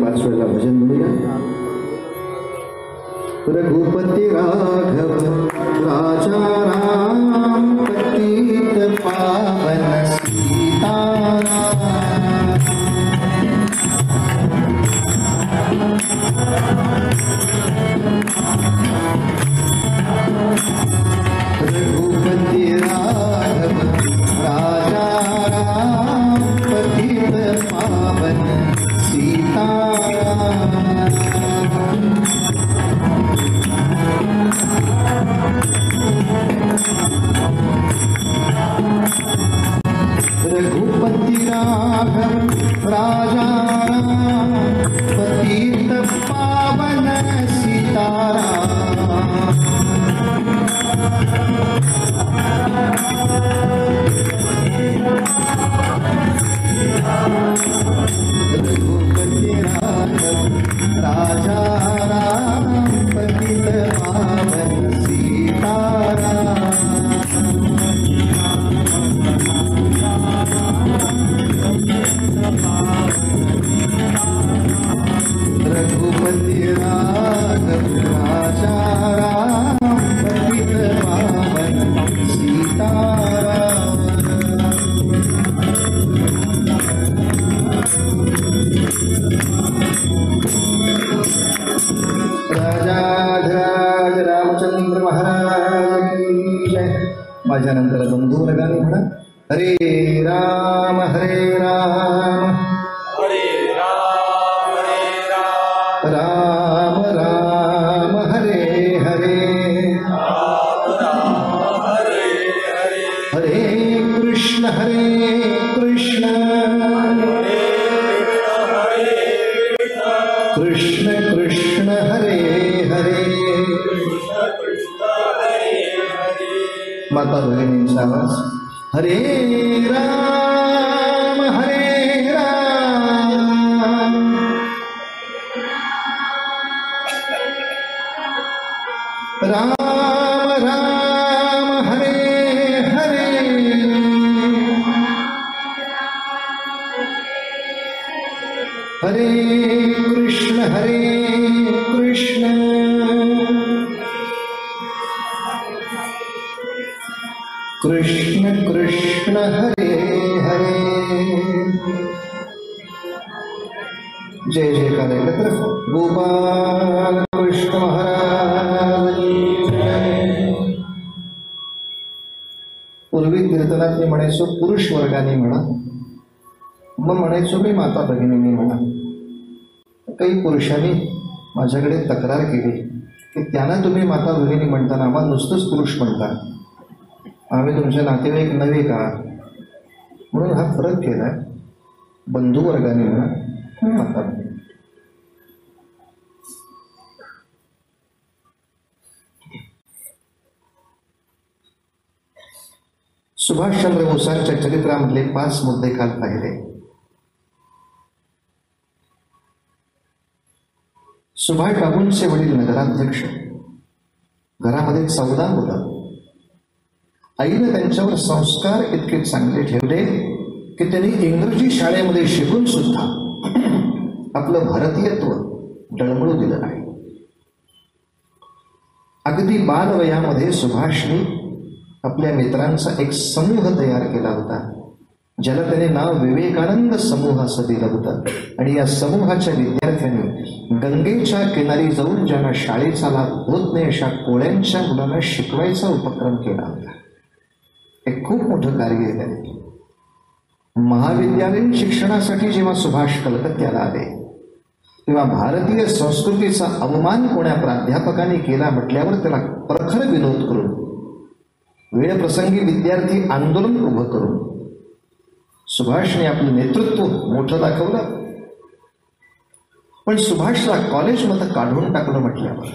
5 वेळेला भजन म्हणूया. रघुपती राघव राजा राम पतित पावन सीताराम. रघुपती राघव राजा राम पतित पावन सीताराम. रघुपति राघव राजा राम पतित पावन सीताराम. रघुपति राघव राजा राम पतित पावन सीताराम. रघुपति राघव राजा राम पतित पावन सीताराम. राजाधिराज रामचंद्र महाराज की जय. माझ्या नंतर बंधू वर्गाने म्हणा, हरे राम राम राम हरे हरे, हरे कृष्ण कृष्ण कृष्ण हरे हरे. माता भगिनींचा आवाज, हरे राम राम राम हरे हरे, हरे कृष्ण कृष्ण कृष्ण हरे हरे. जय जयकार एकत्र. गोपाल कृष्ण महाराज. पूर्वी कीर्तनात मी म्हणायचो पुरुष वर्गाने म्हणा, मग म्हणायचो मी माता भगिनींनी म्हणा. काही पुरुषांनी माझ्याकडे तक्रार केली की त्यांना तुम्ही माता भगिनी म्हणताना आम्हाला नुसतंच पुरुष म्हणता, आम्ही तुमचे नातेवाईक नव्हे का, म्हणून हा फरक केला. बंधू वर्गाने म्हणा, माता भगिनी. सुभाषचंद्र बोसांच्या चरित्रामधले 5 मुद्दे काल पाहिले. सुभाष बाबूंचे वडील नगराध्यक्ष, घरामध्ये 14 मुलं. आईने त्यांच्यावर संस्कार इतके चांगले ठेवले की त्यांनी इंग्रजी शाळेमध्ये शिकून सुद्धा आपलं भारतीयत्व डळमळू दिलं नाही. अगदी बालवयामध्ये सुभाषने आपल्या मित्रांचा एक समूह तयार केला होता, ज्याला त्याने नाव विवेकानंद समूह असं दिलं होतं. आणि या समूहाच्या विद्यार्थ्यांनी गंगेच्या किनारी जाऊन ज्यांना शाळेचा लाभ होत नाही अशा कोळ्यांच्या मुलांना शिकवायचा उपक्रम केला होता. एक खूप मोठं कार्य आहे त्याने. महाविद्यालयीन शिक्षणासाठी जेव्हा सुभाष कलकत्त्याला आले तेव्हा भारतीय संस्कृतीचा अवमान कोण्या प्राध्यापकाने केला म्हटल्यावर त्याला प्रखर विरोध करून वेळ प्रसंगी विद्यार्थी आंदोलन उभं करून सुभाषने आपलं नेतृत्व मोठं दाखवलं. पण सुभाषला कॉलेजमध्ये काढून टाकलं म्हटल्यावर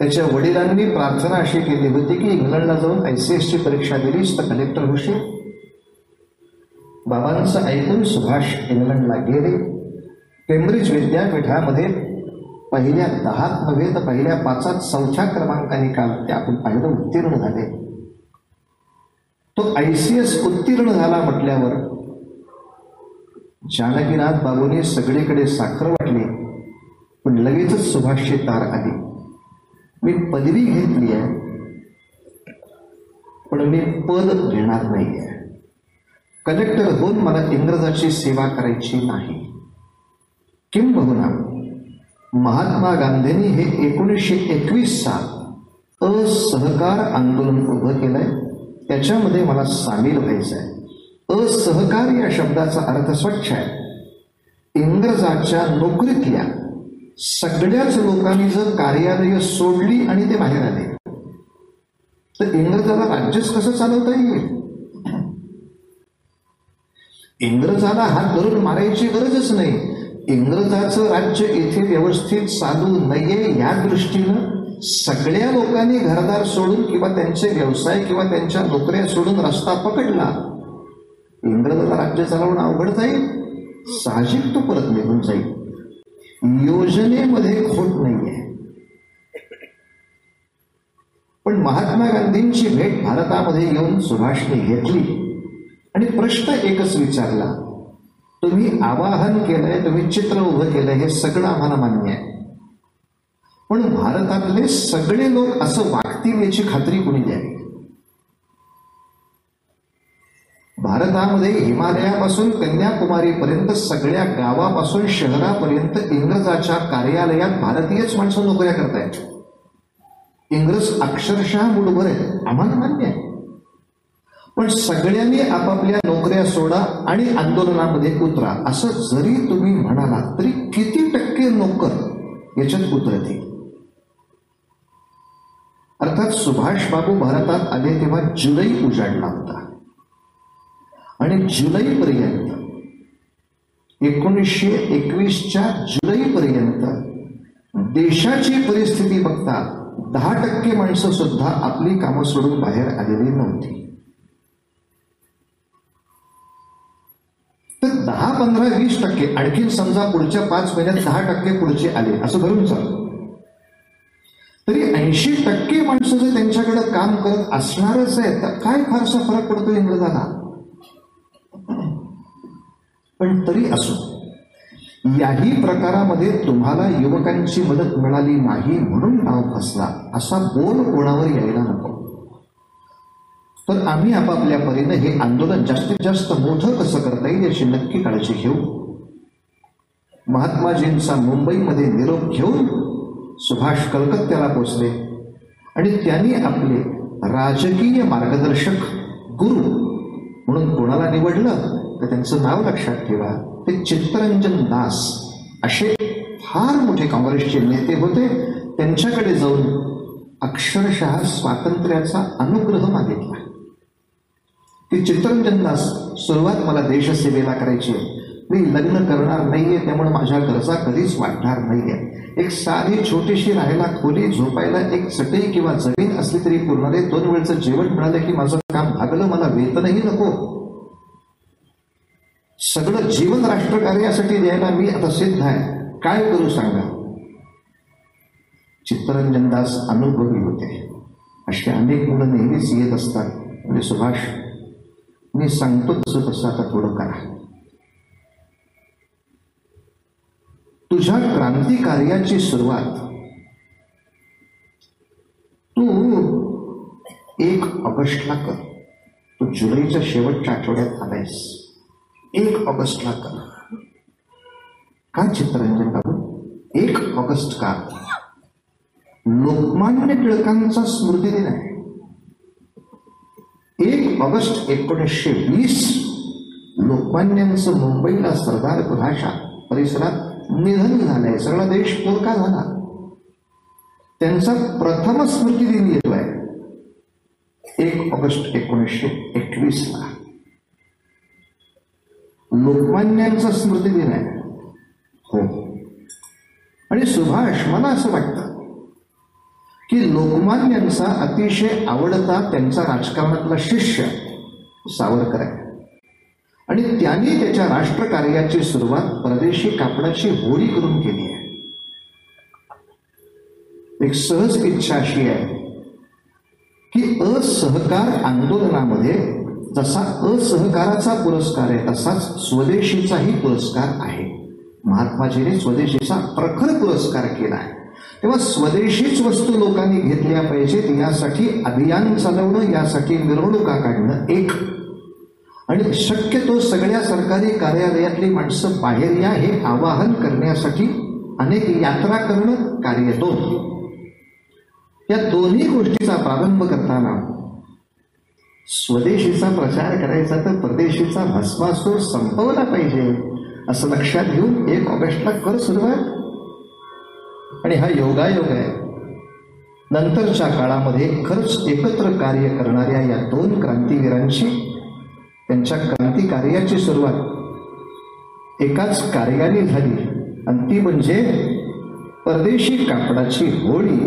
त्याच्या वडिलांनी प्रार्थना अशी केली होती की इंग्लंडला जाऊन ICSची परीक्षा दिलीस तर कलेक्टर होशील. बाबांचं ऐकून सुभाष इंग्लंडला गेले. केम्ब्रिज विद्यापीठामध्ये पहिल्या 10 नव्हे तर पहिल्या 5 4थ्या क्रमांकाने काल ते आपण पाहिलं उत्तीर्ण झाले. तो ICS उत्तीर्ण झाला म्हटल्यावर जानकीनाथ बाबूंनी सगळीकडे साखर वाटली, पण लगेचच सुभाषची तार आली. मी पदवी घेतली आहे, पण मी पद घेणार नाही आहे. कलेक्टर होऊन मला इंग्रजाची सेवा करायची नाही. किंबहुना महात्मा गांधींनी हे 1921 साल असहकार आंदोलन उभं केलंय, त्याच्यामध्ये मला सामील व्हायचं आहे. असहकार या शब्दाचा अर्थ स्वच्छ आहे. इंग्रजाच्या नोकरीतल्या सगळ्याच लोकांनी जर कार्यालय सोडली आणि ते बाहेर आले तर इंग्रजाला राज्यच कसं चालवता येईल? इंग्रजाला हात धरून मारायची गरजच नाही. इंग्रजाचं राज्य इथे व्यवस्थित चालू नाहीये या दृष्टीनं सगळ्या लोकांनी घरदार सोडून किंवा त्यांचे व्यवसाय किंवा त्यांच्या नोकऱ्या सोडून रस्ता पकडला, इंग्रजाला राज्य चालवणं अवघड जाईल. साहजिक तो परत निघून जाईल. योजनेमध्ये खोट नाहीये. पण महात्मा गांधींची भेट भारतामध्ये येऊन सुभाषने घेतली आणि प्रश्न एकच विचारला, तुम्ही आवाहन केलंय, तुम्ही चित्र उभं केलंय, हे सगळं आम्हाला मान्य आहे, पण भारतातले सगळे लोक असं वागतील याची खात्री कोणी द्यावी? भारतामध्ये हिमालयापासून कन्याकुमारीपर्यंत सगळ्या गावापासून शहरापर्यंत इंग्रजाच्या कार्यालयात भारतीयच माणसं नोकऱ्या करतायत. इंग्रज अक्षरशः मुठभर आहेत, आम्हाला मान्य आहे, पण सगळ्यांनी आपापल्या नोकऱ्या सोडा आणि आंदोलनामध्ये उतरा असं जरी तुम्ही म्हणालात तरी किती टक्के नोकर याच्यात उतरतील? अर्थात सुभाष बाबू भारतात आले तेव्हा जुलै उजाडला होता आणि जुलैपर्यंत 1921च्या जुलैपर्यंत देशाची परिस्थिती बघता 10% माणसं सुद्धा आपली कामं सोडून बाहेर आलेली नव्हती. तर 10, 15, 20% आणखी समजा पुढच्या 5 महिन्यात 10% पुढचे आले असं धरून चाल, तरी 80% माणसं जर त्यांच्याकडे काम करत असणारच आहे तर काय फारसा फरक पडतो इंग्रजाला? पण तरी असो, याही प्रकारामध्ये तुम्हाला युवकांची मदत मिळाली नाही म्हणून नाव फसला असा बोल कोणावर यायला नको. तर आम्ही आपापल्या परीने हे आंदोलन जास्तीत जास्त मोठं कसं करता येईल याची नक्की काळजी घेऊ. महात्माजींचा मुंबईमध्ये निरोप घेऊन सुभाष कलकत्त्याला पोचले आणि त्यांनी आपले राजकीय मार्गदर्शक गुरु म्हणून कोणाला निवडलं तर त्यांचं नाव लक्षात ठेवा, ते चित्तरंजन दास असे फार मोठे काँग्रेसचे नेते होते. त्यांच्याकडे जाऊन अक्षरशः स्वातंत्र्याचा अनुग्रह मागितला की चित्तरंजन दास, सुरुवात मला देशसेवेला करायची आहे, मी लग्न करणार नाहीये, त्यामुळे माझ्या गरजा कधीच वाढणार नाहीये. एक साधी छोटीशी राहायला खोली, झोपायला एक चटई किंवा जमीन असली तरी पुरणारे 2 वेळचं जेवण मिळालं की माझं काम भागलं, मला वेतनही नको. सगळं जीवन राष्ट्रकार्यासाठी द्यायला मी आता सिद्ध आहे, काय करू सांगा? चित्तरंजन दास अनुभवी होते. असे अनेक मुलं नेहमीच येत असतात, म्हणजे सुभाष मी सांगतो तसं आता थोडं करा. तुझ्या क्रांती कार्याची सुरुवात तू 1 ऑगस्टला कर. तू जुलैच्या शेवटच्या आठवड्यात आलायस, 1 ऑगस्टला कर. का चित्तरंजन बाबू 1 ऑगस्ट का? लोकमान्य टिळकांचा स्मृती दिन आहे. 1 ऑगस्ट 1920 लोकमान्यांचं मुंबईला सरदारपुराच्या परिसरात निधन झालंय. सगळा देश पोरका झाला. त्यांचा प्रथम स्मृती दिन येतोय 1 ऑगस्ट 1921ला. लोकमान्यांचा स्मृती दिन आहे. हो, आणि सुभाष, मला असं वाटतं की लोकमान्यांचा अतिशय आवडता त्यांचा राजकारणातला शिष्य सावरकर आहे आणि त्यांनी त्याच्या राष्ट्रकार्याची सुरुवात परदेशी कापडाची होळी करून केली आहे. एक सहज इच्छा अशी आहे की असहकार आंदोलनामध्ये जसा असहकाराचा पुरस्कार आहे तसाच स्वदेशीचाही पुरस्कार आहे. महात्माजीने स्वदेशीचा प्रखर पुरस्कार केला आहे. तेव्हा स्वदेशीच वस्तू लोकांनी घेतल्या पाहिजेत यासाठी अभियान चालवणं, यासाठी मिरवणुका काढणं एक, आणि शक्यतो सगळ्या सरकारी कार्यालयातली माणसं बाहेर या हे आवाहन करण्यासाठी अनेक यात्रा करणं कार्य दोन. या दोन्ही गोष्टीचा प्रारंभ करताना स्वदेशीचा प्रचार करायचा तर परदेशीचा भस्मासूर संपवला पाहिजे असं लक्षात घेऊन 1 ऑगस्टला कर सुरुवात. आणि हा योगायोग आहे. नंतरच्या काळामध्ये खरंच एकत्र कार्य करणाऱ्या या 2 क्रांतिवीरांची, त्यांच्या क्रांती कार्याची सुरुवात एकाच कार्याने झाली, आणि ती म्हणजे परदेशी कापडाची होळी.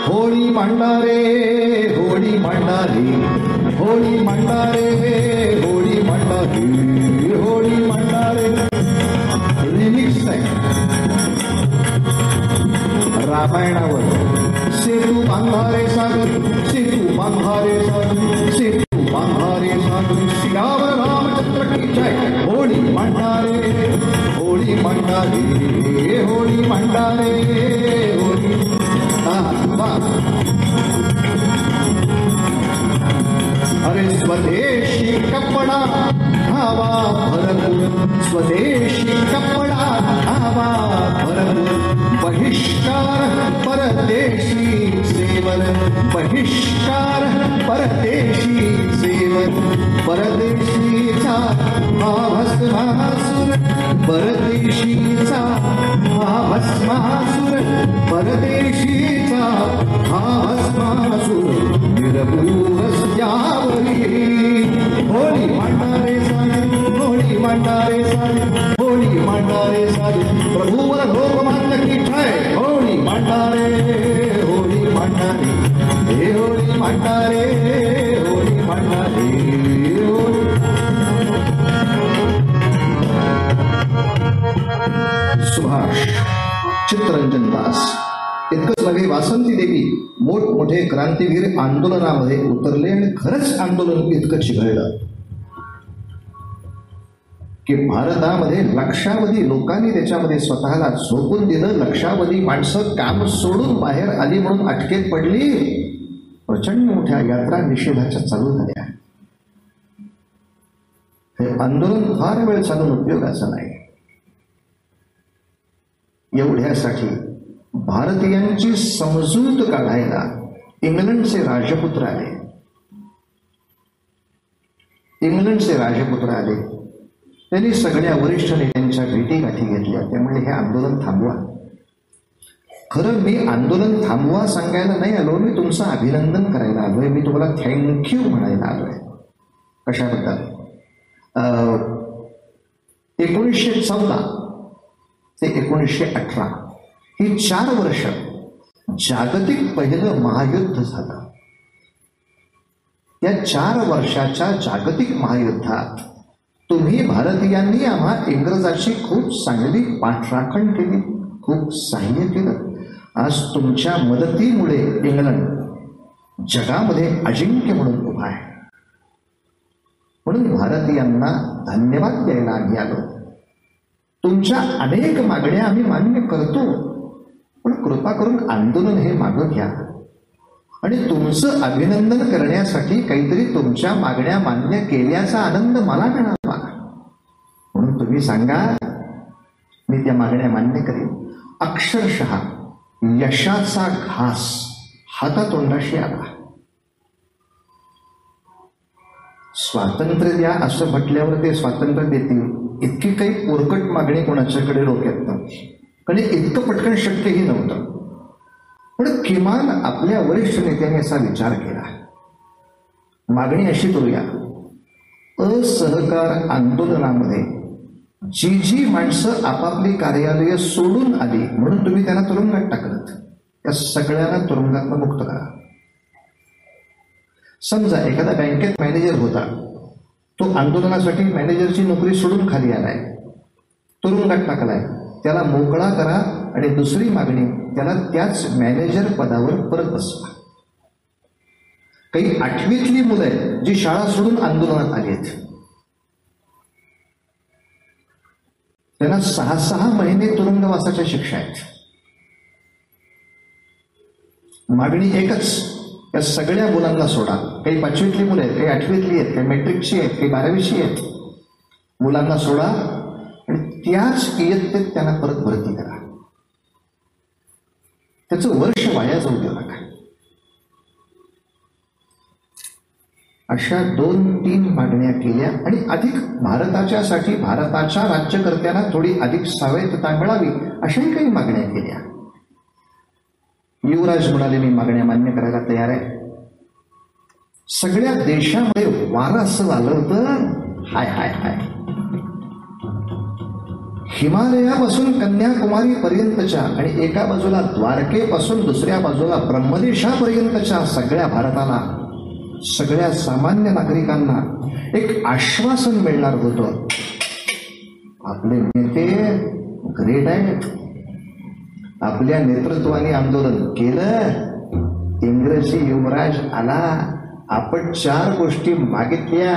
होळी मांडारे, होळी मांडारे, होळी मांडारे, होळी मांडारे, होळी मांडारे. रिमिक्स आहे रामायणावर. सेतू बांधारे सागर, सेतू बांधारे सागर, सेतू बांधारे सागर, सियावर रामचंद्र की जय. होळी मांडारे, होळी मांडारे, होळी मांडारे, होळी. अरे स्वदेशी कपडा हवा भरपूर, स्वदेशी कपडा हवा भरपूर. बहिष्कार परदेशी सेवन, बहिष्कार परदेशी सेवन. परदेशीचा हा भस्मासूर, परदेशीचा हा भस्मासूर, परदेशीचा हा भस्मासूर निरभूर रस्त्यावरी. होळी मांडारे सारे, होळी मांडारे सारे, होळी मांडारे सारे. प्रभूवर लोकमान्य की जय. होळी मांडारे, होळी मांडारे, हे होळी मांडारे, होळी मांडारे, होळी. सुभाष, चित्तरंजन दास, इतकंच नव्हे वासंती देवी मोठमोठे क्रांतीवीर आंदोलनामध्ये उतरले, आणि खरंच आंदोलन इतकं चिघळलं की भारतामध्ये लक्षावधी लोकांनी त्याच्यामध्ये स्वतःला झोकून दिलं. लक्षावधी माणसं काम सोडून बाहेर आली म्हणून अटकेत पडली. प्रचंड मोठ्या यात्रा निषेधाच्या चालू झाल्या. हे आंदोलन फार वेळ चालून उपयोगाचं नाही. एवढ्यासाठी भारतीयांची समजूत काढायला इंग्लंडचे राजपुत्र आले. इंग्लंडचे राजपुत्र आले. त्यांनी सगळ्या वरिष्ठ नेत्यांच्या भेटीगाठी घेतल्या. त्यामुळे हे आंदोलन थांबवा. खरं मी आंदोलन थांबवा सांगायला नाही आलो, मी तुमचं अभिनंदन करायला आलोय. मी तुम्हाला थँक्यू म्हणायला आलोय. कशाबद्दल? 1914 ते 1918 ही 4 वर्ष जागतिक पहिलं महायुद्ध झालं. या 4 वर्षाच्या जागतिक महायुद्धात तुम्ही भारतीयांनी आम्हा इंग्रजाची खूप चांगली पाठराखण केली, खूप सहाय्य केलं. आज तुमच्या मदतीमुळे इंग्लंड जगामध्ये अजिंक्य म्हणून उभा आहे. म्हणून भारतीयांना धन्यवाद द्यायला आम्ही आलो. तुमच्या अनेक मागण्या आम्ही मान्य करतो, पण कृपा करून आंदोलन हे मागं घ्या आणि तुमचं अभिनंदन करण्यासाठी काहीतरी तुमच्या मागण्या मान्य केल्याचा आनंद मला मिळावा. म्हणून तुम्ही सांगा, मी त्या मागण्या मान्य करेन. अक्षरशः यशाचा घास हातातोंडाशी आला. स्वातंत्र्य द्या असं म्हटल्यावर ते स्वातंत्र्य देतील इतकी काही पोरकट मागणी कोणाच्याकडे डोक्यात नव्हती, कारण इतकं पटकन शक्यही नव्हतं. पण किमान आपल्या वरिष्ठ नेत्याने असा विचार केला, मागणी अशी करूया, असहकार आंदोलनामध्ये जी जी माणसं आपापली कार्यालय सोडून आली म्हणून तुम्ही त्यांना तुरुंगात टाकलं, त्या सगळ्यांना तुरुंगातून मुक्त करा. समजा एखादा बँकेत मॅनेजर होता, तो आंदोलनासाठी मॅनेजरची नोकरी सोडून खाली आलाय, तुरुंगात टाकलाय, त्याला मोकळा करा आणि दुसरी मागणी, त्याला त्याच मॅनेजर पदावर परत बसवा. काही 8वीतली मुलं आहेत जी शाळा सोडून आंदोलनात आली आहेत. त्यांना 6-6 महिने तुरुंगवासाच्या शिक्षा आहेत. मागणी एकच, या सगळ्या मुलांना सोडा. काही 5वीतली मुलं आहेत, काही 8वीतली आहेत, काही मॅट्रिकची आहेत, काही 12वीची आहेत. मुलांना सोडा आणि त्याच इयत्तेत त्यांना परत भरती करा. त्याचं वर्ष वाया जाऊ देऊ नका. अशा 2-3 मागण्या केल्या आणि अधिक भारताच्यासाठी भारताच्या राज्यकर्त्यांना थोडी अधिक स्वायत्तता मिळावी अशाही काही मागण्या केल्या. युवराज म्हणाले, मी मागण्या मान्य करायला तयार आहे. सगळ्या देशामध्ये वारं असं आलं होतं, हाय हाय हाय. हिमालयापासून कन्याकुमारी पर्यंतच्या आणि एका बाजूला द्वारकेपासून दुसऱ्या बाजूला ब्रह्मदेशापर्यंतच्या सगळ्या भारताला, सगळ्या सामान्य नागरिकांना एक आश्वासन मिळणार होतं. आपले नेते ग्रेट आहेत, आपल्या नेतृत्वाने आंदोलन केलं. इंग्रजी युवराज आला, आपण 4 गोष्टी मागितल्या,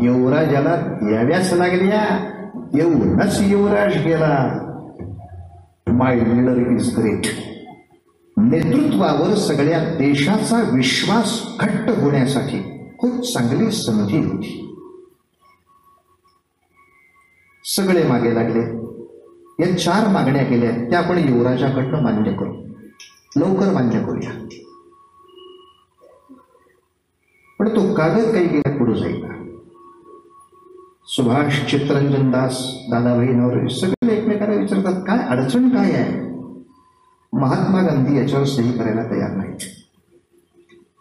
युवराजाला द्याव्याच लागल्या. येऊनच युवराज गेला. माय लीडर इज ग्रेट. नेतृत्वावर सगळ्या देशाचा विश्वास घट्ट होण्यासाठी खूप चांगली संधी होती. सगळे मागे लागले. या 4 मागण्या केल्या, त्या आपण युवराजाकडनं मान्य करू, लवकर मान्य करूया. पण तो कागद काही गेला पुढे जाईल. सुभाष, चित्तरंजन दास, दादाभाई नवरे सगळे एकमेकांना विचारतात, काय अडचण काय आहे? महात्मा गांधी याच्यावर सही करायला तयार नाहीत.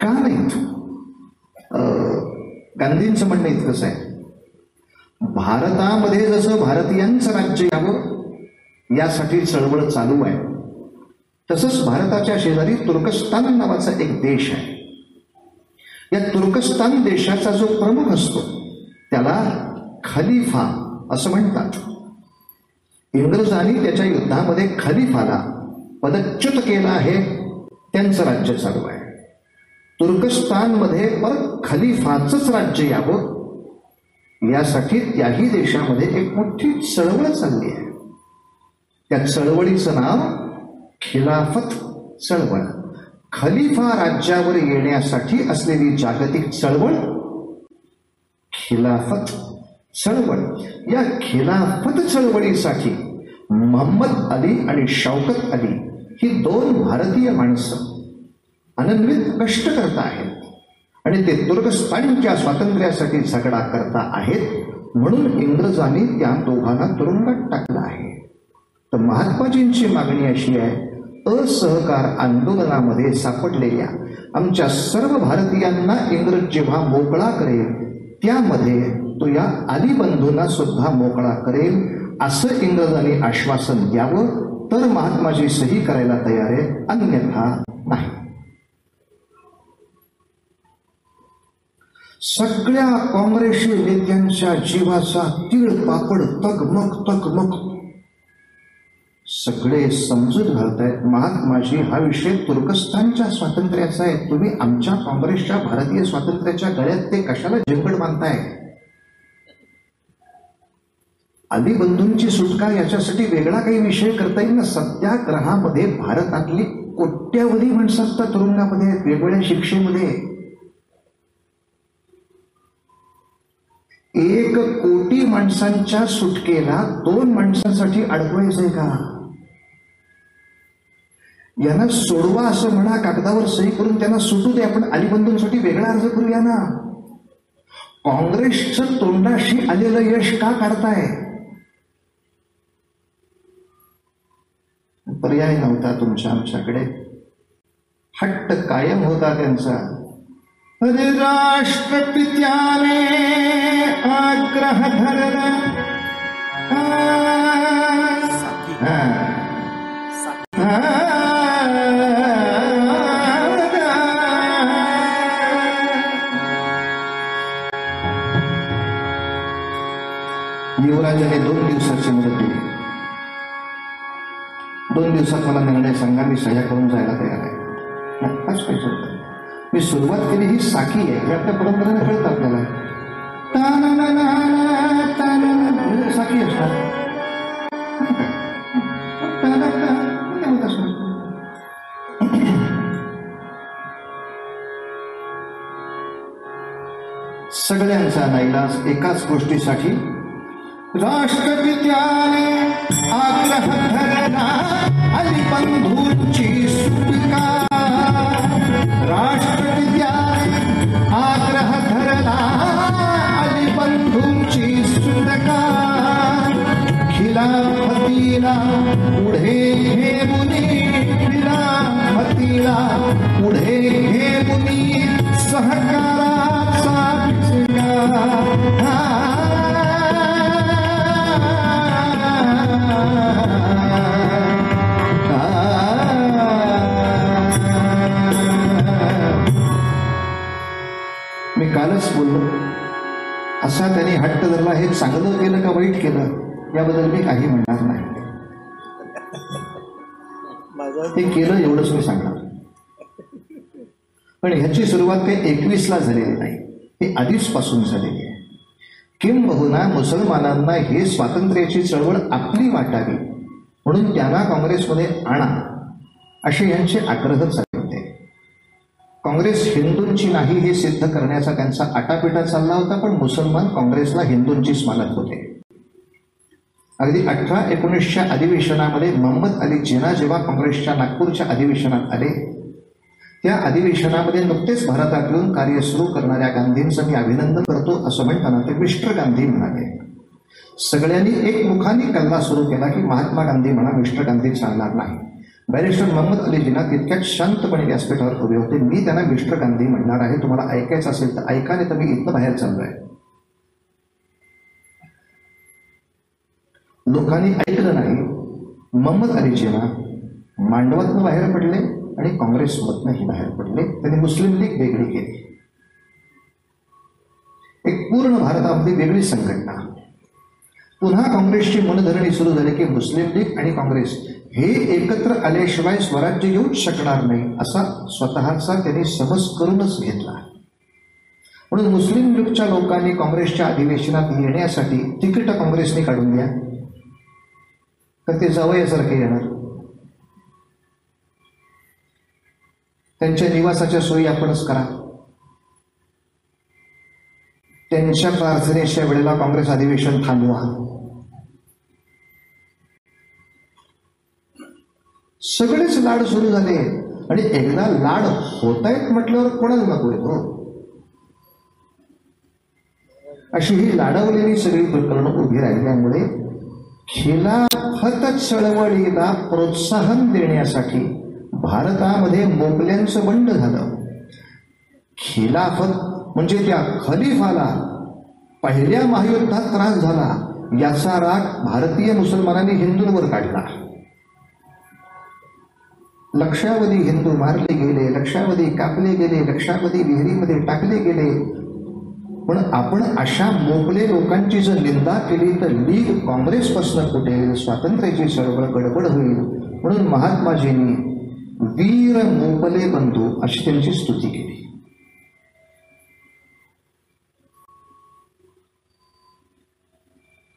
का नाहीत? गांधींचं म्हणणं इतकंच आहे, भारतामध्ये जसं भारतीयांचं राज्य यावं यासाठी चळवळ चालू आहे, तसंच भारताच्या शेजारी तुर्कस्तान नावाचा एक देश आहे. या तुर्कस्तान देशाचा जो प्रमुख असतो त्याला खलिफा असं म्हणतात. इंग्रजांनी त्याच्या युद्धामध्ये खलिफाला पदच्युत केलं आहे. त्यांचं राज्य चालू आहे. तुर्कस्तानमध्ये परत खलिफाचंच राज्य यावं यासाठी त्याही देशामध्ये एक मोठी चळवळ चालली आहे. त्या चळवळीचं नाव खिलाफत चळवळ. खलिफा राज्यावर येण्यासाठी असलेली जागतिक चळवळ खिलाफत चळवळ. या खिलाफत चळवळीसाठी मोहम्मद अली आणि शौकत अली ही 2 भारतीय माणसं अनन्वित कष्ट करत आहेत आणि ते तुर्कस्तानच्या स्वातंत्र्यासाठी झगडा करता आहेत. म्हणून इंग्रजांनी त्या दोघांना तुरुंगात टाकलं आहे. तर महात्माजींची मागणी अशी आहे, असहकार आंदोलनामध्ये सापडलेल्या आमच्या सर्व भारतीयांना इंग्रज जेव्हा मोकळा करेल त्यामध्ये तो या अली बंधूंना सुद्धा मोकळा करेल असं इंग्रजांनी आश्वासन द्यावं, तर महात्माजी सही करायला तयार आहे, अन्यथा नाही. सगळ्या काँग्रेसी नेत्यांच्या जीवाचा तीळ पापड तगमग सगळे समजूत घालतायत, महात्माजी हा विषय तुर्कस्तानच्या स्वातंत्र्याचा आहे, तुम्ही आमच्या काँग्रेसच्या भारतीय स्वातंत्र्याच्या गळ्यात ते कशाला झेंगड बांधताय? अली बंधूंची सुटका याच्यासाठी वेगळा काही विषय करता येईल ना. सत्याग्रहामध्ये भारतातली कोट्यावधी माणसं असतात तुरुंगामध्ये, वेगवेगळ्या शिक्षेमध्ये. 1 कोटी माणसांच्या सुटकेला 2 माणसांसाठी अडकवायचंय का? यांना सोडवा असं म्हणा, कागदावर सही करून त्यांना सुटू दे. आपण अली बंधूंसाठी वेगळा अर्ज करूया ना. काँग्रेसचं तोंडाशी आलेलं यश का काढताय? पर्याय नव्हता तुमच्या आमच्याकडे. हट्ट कायम होता त्यांचा. अरे राष्ट्रपित्याने आग्रह धरला, युवराजाने 2 दिवसाची मुदत दिली. 2 दिवसात मला निर्णय सांगा, मी सह्या करून जायला तयार आहे. नक्कीच पाहिजे होतं. मी सुरुवात केली ही साखी आहे, हे आपल्या परंपरेने कळतं आपल्याला. साखी असतात. सगळ्यांचा नाईलाज एकाच गोष्टीसाठी. राष्ट्रपित्याने आग्रह धरला अली बंधूंची सुटका. राष्ट्रपित्याने आग्रह धरला अली बंधूंची सुटका. खिलाफतीला पुढे घेऊनी, खिलाफतीला पुढे घेऊनी सहकाराचा मी कालच बोललो, असा त्यांनी हट्ट धरला. हे चांगलं केलं का वाईट केलं याबद्दल मी काही म्हणणार नाही. ते केलं एवढंच मी सांगणार. पण ह्याची सुरुवात काही 21ला झालेली नाही, ही आधीच पासून झालेली आहे. किंबहुना मुसलमानांना हे स्वातंत्र्याची चळवळ आपली वाटावी म्हणून त्यांना काँग्रेसमध्ये आणा असे यांचे आग्रह चालले होते. काँग्रेस हिंदूंची नाही हे सिद्ध करण्याचा त्यांचा आटापिटा चालला होता. पण मुसलमान काँग्रेसला हिंदूंचीच मानत होते. अगदी 18-19च्या अधिवेशनामध्ये मोहम्मद अली जिना जेव्हा काँग्रेसच्या नागपूरच्या अधिवेशनात आले, त्या अधिवेशनामध्ये नुकतेच भारतात येऊन कार्य सुरू करणाऱ्या गांधींचं मी अभिनंदन करतो असं म्हणताना ते मिस्टर गांधी म्हणाले. सगळ्यांनी एकमुखाने कल्ला सुरू केला की महात्मा गांधी म्हणा, मिस्टर गांधी चालणार नाही. बॅरिस्टर मोहम्मद अली जिना तितक्यात शांतपणे व्यासपीठावर उभे होते. मी त्यांना मिस्टर गांधी म्हणणार आहे, तुम्हाला ऐकायचं असेल तर ऐका, नाही तर मी इथनं बाहेर चाललोय. लोकांनी ऐकलं नाही. मोहम्मद अली जिना मांडवातनं बाहेर पडले आणि काँग्रेसमधनंही बाहेर पडले. त्यांनी मुस्लिम लीग वेगळी केली. एक पूर्ण भारतामध्ये वेगळी संघटना. पुन्हा काँग्रेसची मनधरणी सुरू झाली की मुस्लिम लीग आणि काँग्रेस हे एकत्र आल्याशिवाय स्वराज्य येऊच शकणार नाही असा स्वतःचा त्यांनी समज करूनच घेतला. म्हणून मुस्लिम लीगच्या लोकांनी काँग्रेसच्या अधिवेशनात येण्यासाठी तिकीट काँग्रेसने काढून द्या, तर ते जावयासारखे येणार. त्यांच्या निवासाच्या सोयी आपणच करा. त्यांच्या प्रार्थनेच्या वेळेला काँग्रेस अधिवेशन थांबवा. सगळेच लाड सुरू झाले. आणि एकदा लाड होत आहेत म्हटल्यावर कोणाला नको येतो. अशी ही लाडवलेली सगळी प्रकरणं उभी राहिल्यामुळे खिलाफत चळवळीला प्रोत्साहन देण्यासाठी भारतामध्ये मोगल्यांचं बंड झालं. खिलाफत म्हणजे त्या खलिफाला पहिल्या महायुद्धात त्रास झाला याचा राग भारतीय मुसलमानांनी हिंदूंवर काढला. लक्षावधी हिंदू मारले गेले, लक्षावधी कापले गेले, लक्षावधी विहिरीमध्ये टाकले गेले. पण आपण अशा मोकळे लोकांची जर निंदा केली तर लीग काँग्रेसपासून कुठे स्वातंत्र्याची चळवळ गडबड होईल. म्हणून महात्माजींनी वीर मोपले बंधू अशी त्यांची स्तुती केली.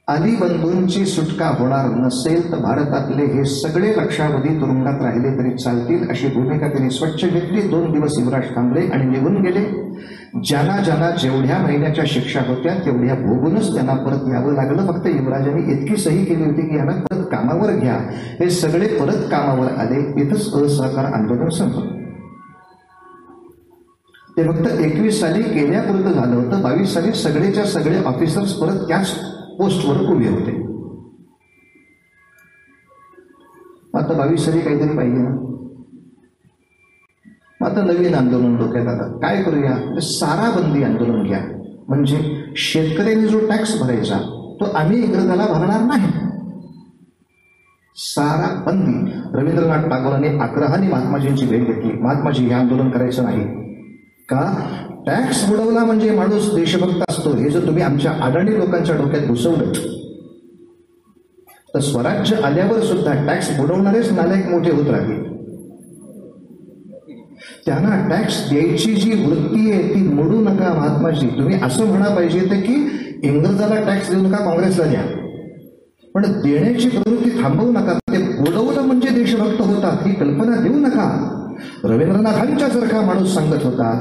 अली बंधूंची सुटका होणार नसेल तर भारतातले हे सगळे लक्षावधी तुरुंगात राहिले तरी चालतील अशी भूमिका त्यांनी स्वच्छ घेतली. 2 दिवस युवराज थांबले आणि निघून गेले. ज्यांना ज्यांना जेवढ्या महिन्याच्या शिक्षा होत्या तेवढ्या भोगूनच त्यांना परत यावं लागलं. फक्त युवराजांनी इतकी सही केली होती की यांना परत कामावर घ्या. हे सगळे परत कामावर आले. इथंच असहकार आंदोलन संपलं. ते फक्त 21 साली केल्यापुरतं झालं होतं. 22 साली सगळेच्या सगळे ऑफिसर्स परत त्याच पोस्टवर उभे होते. आता 22 साली काहीतरी पाहिजे ना. आता नवीन आंदोलन डोक्यात आलं. काय करूया, सारा बंदी आंदोलन घ्या. म्हणजे शेतकऱ्यांनी जो टॅक्स भरायचा तो आम्ही इंग्रजाला भरणार नाही. सारा बंदी. रवींद्रनाथ टागोरांनी आग्रहाने महात्माजींची भेट घेतली. महात्माजी हे आंदोलन करायचं नाही का? टॅक्स बुडवला म्हणजे माणूस देशभक्त असतो हे जर तुम्ही आमच्या अडाणी लोकांच्या डोक्यात घुसवलं तर स्वराज्य आल्यावर सुद्धा टॅक्स बुडवणारेच नालायक मोठे होत राहील. त्यांना टॅक्स द्यायची जी वृत्ती आहे ती मोडू नका महात्माजी. तुम्ही असं म्हणा पाहिजे होतं की इंग्रजाला टॅक्स देऊ नका, काँग्रेसला द्या, पण देण्याची प्रवृत्ती थांबवू नका. ते बोलवलं म्हणजे देशभक्त होतात ही कल्पना देऊ नका. रवींद्रनाथांच्या सारखा माणूस सांगत होता,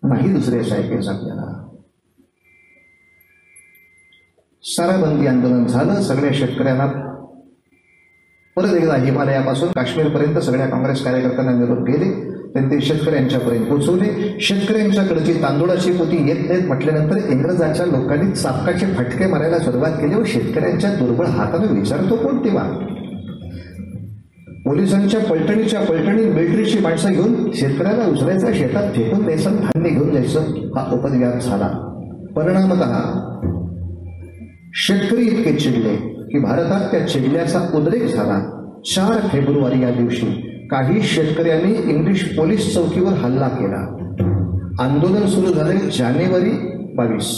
नाही दुसऱ्याचं ऐकायचं आपल्याला. साराबंदी आंदोलन झालं, सगळ्या शेतकऱ्यांना परत एकदा हिमालयापासून काश्मीरपर्यंत सगळ्या काँग्रेस कार्यकर्त्यांना निरोप गेले. त्यांनी ते शेतकऱ्यांच्यापर्यंत पोहोचवले. शेतकऱ्यांच्याकडची तांदूळाची पोती येत नाहीत म्हटल्यानंतर इंग्रजाच्या लोकांनी चापकाचे फटके मारायला सुरुवात केली व शेतकऱ्यांच्या दुर्बळ हाताने विचारतो कोण तेव्हा. पोलिसांच्या पलटणीच्या पलटणी मिलिटरीची माणसं घेऊन शेतकऱ्याला उचलायचा, शेतात फेकून द्यायचं, धान्य घेऊन जायचं, हा उपद्व्याप झाला. परिणामतः शेतकरी इतके चिडले की भारतात त्या चिडल्याचा उद्रेक झाला. 4 फेब्रुवारी या दिवशी काही शेतकऱ्यांनी इंग्लिश पोलीस चौकीवर हल्ला केला. आंदोलन सुरू झाले जानेवारी 22.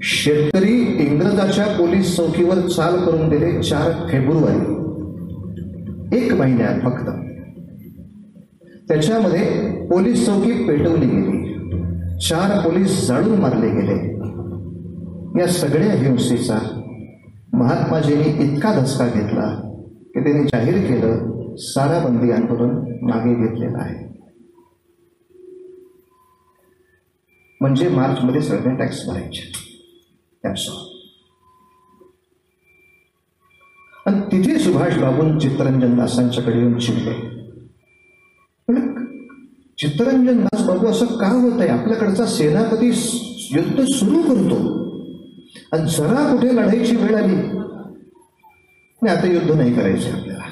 शेतकरी इंग्रजाच्या पोलीस चौकीवर चाल करून दिले 4 फेब्रुवारी. 1 महिन्यात फक्त. त्याच्यामध्ये पोलीस चौकी पेटवली गेली, 4 पोलीस जाळून मारले गेले. या सगळ्या हिंसेचा महात्माजींनी इतका धसका घेतला की त्यांनी जाहीर केलं साराबंदी आंदोलन मागे घेतलेलं आहे. म्हणजे मार्चमध्ये सगळे टॅक्स भरायचे. आणि तिथे सुभाष बाबू चित्तरंजन दासांच्याकडे येऊन चिडले. पण चित्तरंजन दास बाबू असं का होत आहे? आपल्याकडचा सेनापती युद्ध सुरू करतो आणि जरा कुठे लढाईची वेळ आली नाही, आता युद्ध नाही करायचे आपल्याला,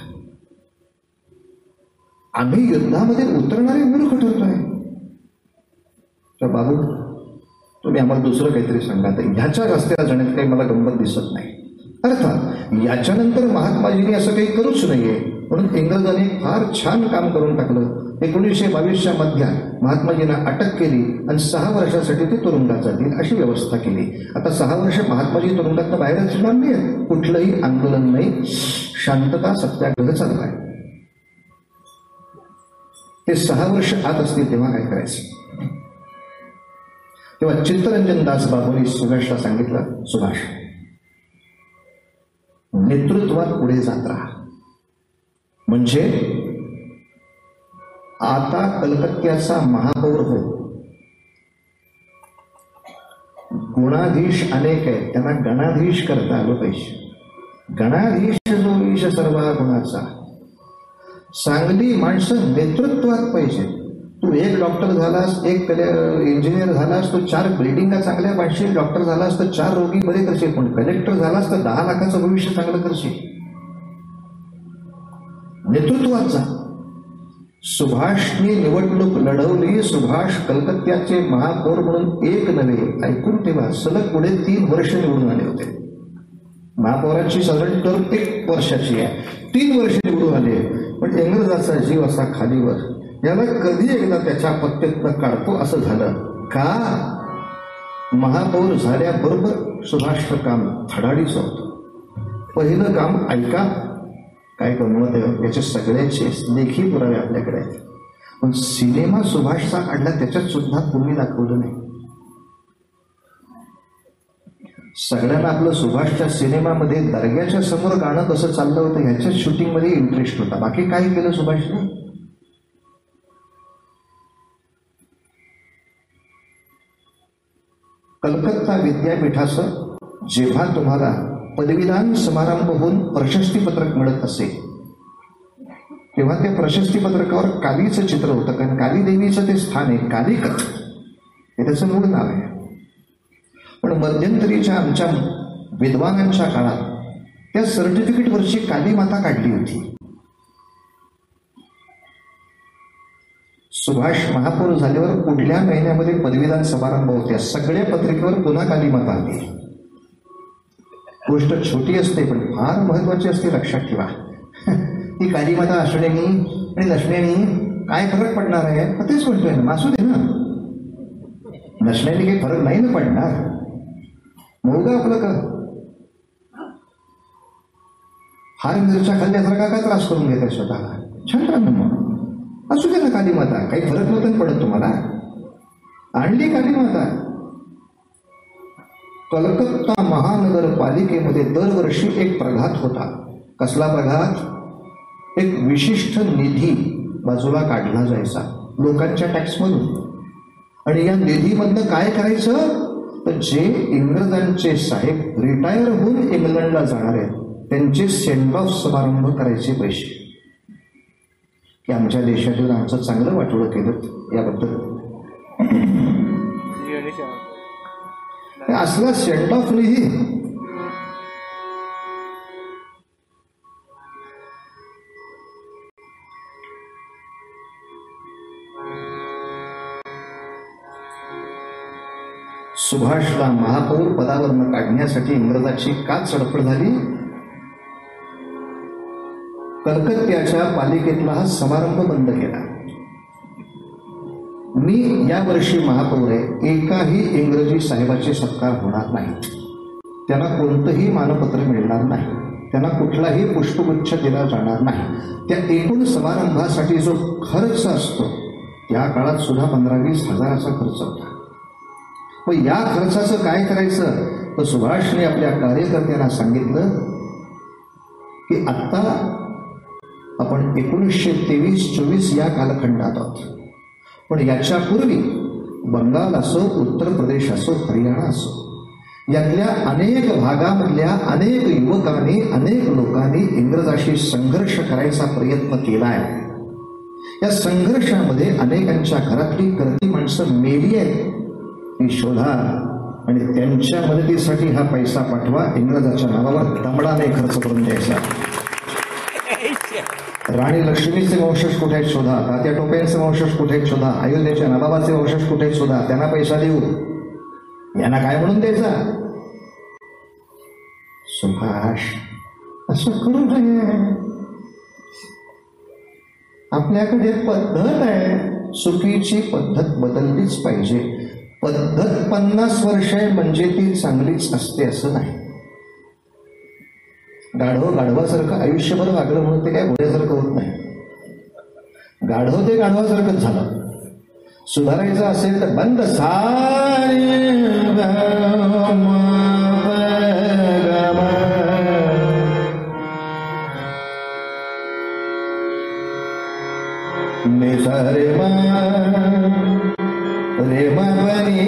आम्ही युद्धामध्ये उतरणारे मूर्ख ठरतोय. तर बाबू तुम्ही आम्हाला दुसरं काहीतरी सांगा. तर ह्याच्या रस्त्याला जाण्यात काही मला गंमत दिसत नाही. अर्थात याच्यानंतर महात्माजींनी असं काही करूच नाहीये म्हणून इंग्रजांनी फार छान काम करून टाकलं. 1922च्या मध्यात महात्माजींना अटक केली आणि 6 वर्षासाठी ते तुरुंगात जातील अशी व्यवस्था केली. आता 6 वर्ष महात्माजी तुरुंगात बाहेरच येणार नाही, कुठलंही आंदोलन नाही, शांतता सत्याग्रह चालू आहे. ते 6 वर्ष आत असतील तेव्हा काय करायचं? तेव्हा चित्तरंजन दास बाबूंनी सुभाषला सांगितलं, सुभाष नेतृत्वात पुढे जात राहा. म्हणजे आता कलकत्त्याचा महापौर हो. गुणाधीश अनेक आहेत, त्यांना गणाधीश करता आलं पाहिजे. गणाधीश जो ईश सर्वा गुणाचा. चांगली माणसं नेतृत्वात पाहिजे. तू 1 डॉक्टर झालास, 1 इंजिनियर झालास, तो 4 बिल्डिंगा चांगल्या बांधशील, डॉक्टर झालास तर 4 रोगी बरे करशील, पण कलेक्टर झालास तर 10 लाखाचं भविष्य चांगलं करशील. नेतृत्वात जा. सुभाषनी निवडणूक लढवली. सुभाष कलकत्त्याचे महापौर म्हणून 1 नव्हे, ऐकून ठेवा, सलग पुढे 3 वर्ष निवडून आले होते. महापौराची साधारण टर्म 1 वर्षाची आहे. 3 वर्ष निवडून आले. पण इंग्रजाचा जीव असा खालीवर, याला कधी एकदा त्याच्या पत्त्यातनं काढतो असं झालं का? महापौर झाल्याबरोबर सुभाषचं काम धडाडीचं होतं. पहिलं काम ऐका, काय गंमत आहे, याचे सगळ्याचे लेखी पुरावे आपल्याकडे आहेत. पण सिनेमा सुभाषचा काढला त्याच्यात सुद्धा तुम्ही दाखवलं नाही. सगळ्यांना आपलं सुभाषच्या सिनेमामध्ये दर्ग्याच्या समोर गाणं कसं चाललं होतं ह्याच्या शूटिंगमध्ये इंटरेस्ट होता. बाकी काय केलं सुभाषने? कलकत्ता विद्यापीठाचं जेव्हा तुम्हाला पदवीदान समारंभ होऊन प्रशस्तीपत्रक मिळत असे तेव्हा त्या प्रशस्तीपत्रकावर कालीचं चित्र होतं. कारण काली देवीचं ते स्थान आहे, कालिकत हे त्याचं मूळ नाव आहे. पण मध्यंतरीच्या आमच्या विद्वानांच्या काळात त्या सर्टिफिकेटवरची काली माता काढली होती. सुभाष महापौर झाल्यावर पुढल्या महिन्यामध्ये पदवीदान समारंभ होत्या. सगळ्या पत्रिकेवर पुन्हा काली माता आली. गोष्ट छोटी असते पण फार महत्वाची असते, लक्षात ठेवा. ती काली माता असण्यानी आणि नसण्यानी काय फरक पडणार आहे? तेच म्हणतोय ना, मासू दे ना, नसण्याने काही फरक नाही ना पडणार. मुलगा आपलं का हार मिरच्या खाल्ल्यासारखा का त्रास करून घेताय स्वतःला? छान राहा मग, असू दे ना कालीमाता, काही फरक नव्हता पडत तुम्हाला. आणली कालीमाता. कलकत्ता महानगरपालिकेमध्ये दरवर्षी एक प्रघात होता. कसला प्रघात? एक विशिष्ट निधी बाजूला काढला जायचा लोकांच्या टॅक्समधून. आणि या निधीमधनं काय करायचं? तर जे इंग्रजांचे साहेब रिटायर होऊन इंग्लंडला जाणार आहेत त्यांचे सेंड ऑफ समारंभ करायचे पैसे. की आमच्या देशातून आमचं चांगलं वाटोळं केलं याबद्दल असला सेंड ऑफ निधी. सुभाषला महापौर पदावरनं काढण्यासाठी इंग्रजाची का चडपड झाली? कलकत्त्याच्या पालिकेतला हा समारंभ बंद केला. मी यावर्षी महापौर आहे, एकाही इंग्रजी साहेबाचे सत्कार होणार नाही, त्यांना कोणतंही मानपत्र मिळणार नाही, त्यांना कुठलाही पुष्पगुच्छ दिला जाणार नाही. त्या एकूण समारंभासाठी जो खर्च असतो त्या काळात सुद्धा 15-20 हजाराचा खर्च होता. मग या खर्चाचं काय करायचं? तर सुभाषने आपल्या कार्यकर्त्यांना सांगितलं की आत्ता आपण 1923-24 या कालखंडात आहोत, पण याच्या पूर्वी बंगाल असो, उत्तर प्रदेश असो, हरियाणा असो, यातल्या अनेक भागामधल्या अनेक युवकांनी, अनेक लोकांनी इंग्रजाशी संघर्ष करायचा प्रयत्न केलाय. या संघर्षामध्ये अनेकांच्या घरातली करती माणसं मेली आहेत, ती शोधा आणि त्यांच्या मदतीसाठी हा पैसा पाठवा. इंग्रजाच्या नावावर दमडाने खर्च करून द्यायचा. राणी लक्ष्मीचे वंशज कुठे आहेत शोधा, तात्या टोपेंचे वंशज कुठे आहेत शोधा, अयोध्येच्या नवाबाचे वंशज कुठे आहेत शोधा, त्यांना पैसा देऊ. यांना काय म्हणून द्यायचा? सुभाष असं करू नये, आपल्याकडे पद्धत आहे, चुकीची पद्धत बदललीच पाहिजे. पद्धत 50 वर्ष आहे म्हणजे ती चांगलीच असते असं नाही. गाढवासारखं आयुष्यभर वागलं म्हणून ते काय घोड्यासारखं होत नाही. गाढव ते गाढवासारखंच झालं. सुधारायचं असेल तर बंद सारे रे मनी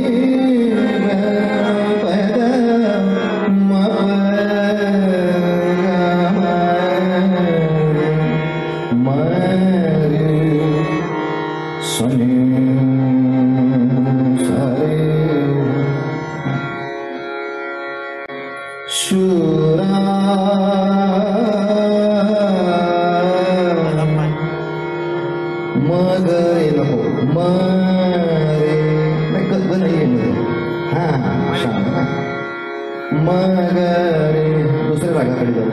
दुसऱ्या रागाकडे जाऊ.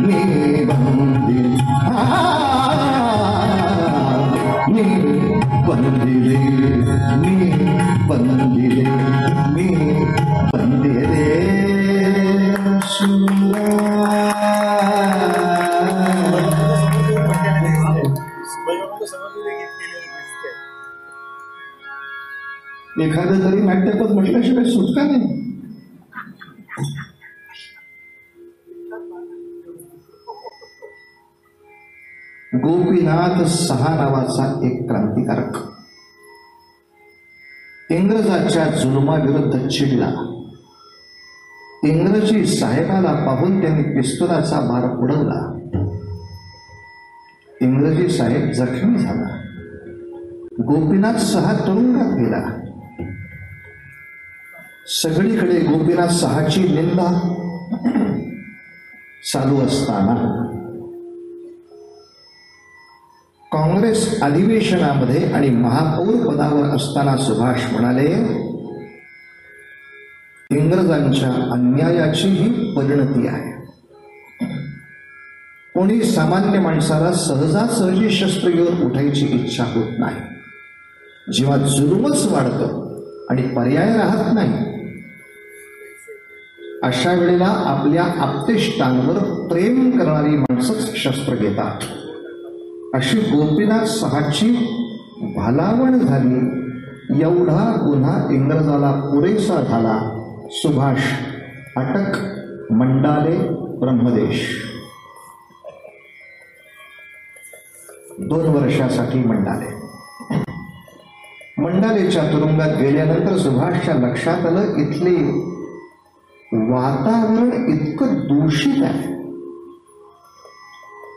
मी बंदिले मी बंदिले मी बंदिले मी बंदिले एखादं तरी नाट्यपद म्हटल्याशिवाय सुटका नाही. गोपीनाथ सहा नावाचा एक क्रांतिकारक इंग्रजाच्या जुलुमाविरुद्ध चिडला. इंग्रजी साहेबाला पाहून त्यांनी पिस्तुलाचा बार उडवला. इंग्रजी साहेब जखमी झाला. गोपीनाथ सहा तुरुंगात गेला. सगळीकडे गोपीनाथ सहाची निंदा चालू असताना काँग्रेस अधिवेशनामध्ये आणि महापौर पदावर असताना सुभाष म्हणाले, इंग्रजांच्या अन्यायाची ही परिणती आहे. कोणी सामान्य माणसाला सहजासहजी शस्त्र घेऊन उठायची इच्छा होत नाही. जेव्हा जुलूमच वाढतं आणि पर्याय राहत नाही, अशा वेळेला आपल्या आप्तेष्टांवर प्रेम करणारी माणसंच शस्त्र घेतात. अशी गोपीनाथ सहाची भलावण झाली. एवढा गुन्हा इंग्रजाला पुरेसा झाला. सुभाष अटक, मंडाले, ब्रह्मदेश. 2 वर्षासाठी मंडाले. मंडालेच्या तुरुंगात गेल्यानंतर सुभाषच्या लक्षात आलं, इथले वातावरण इतकं दूषित आहे.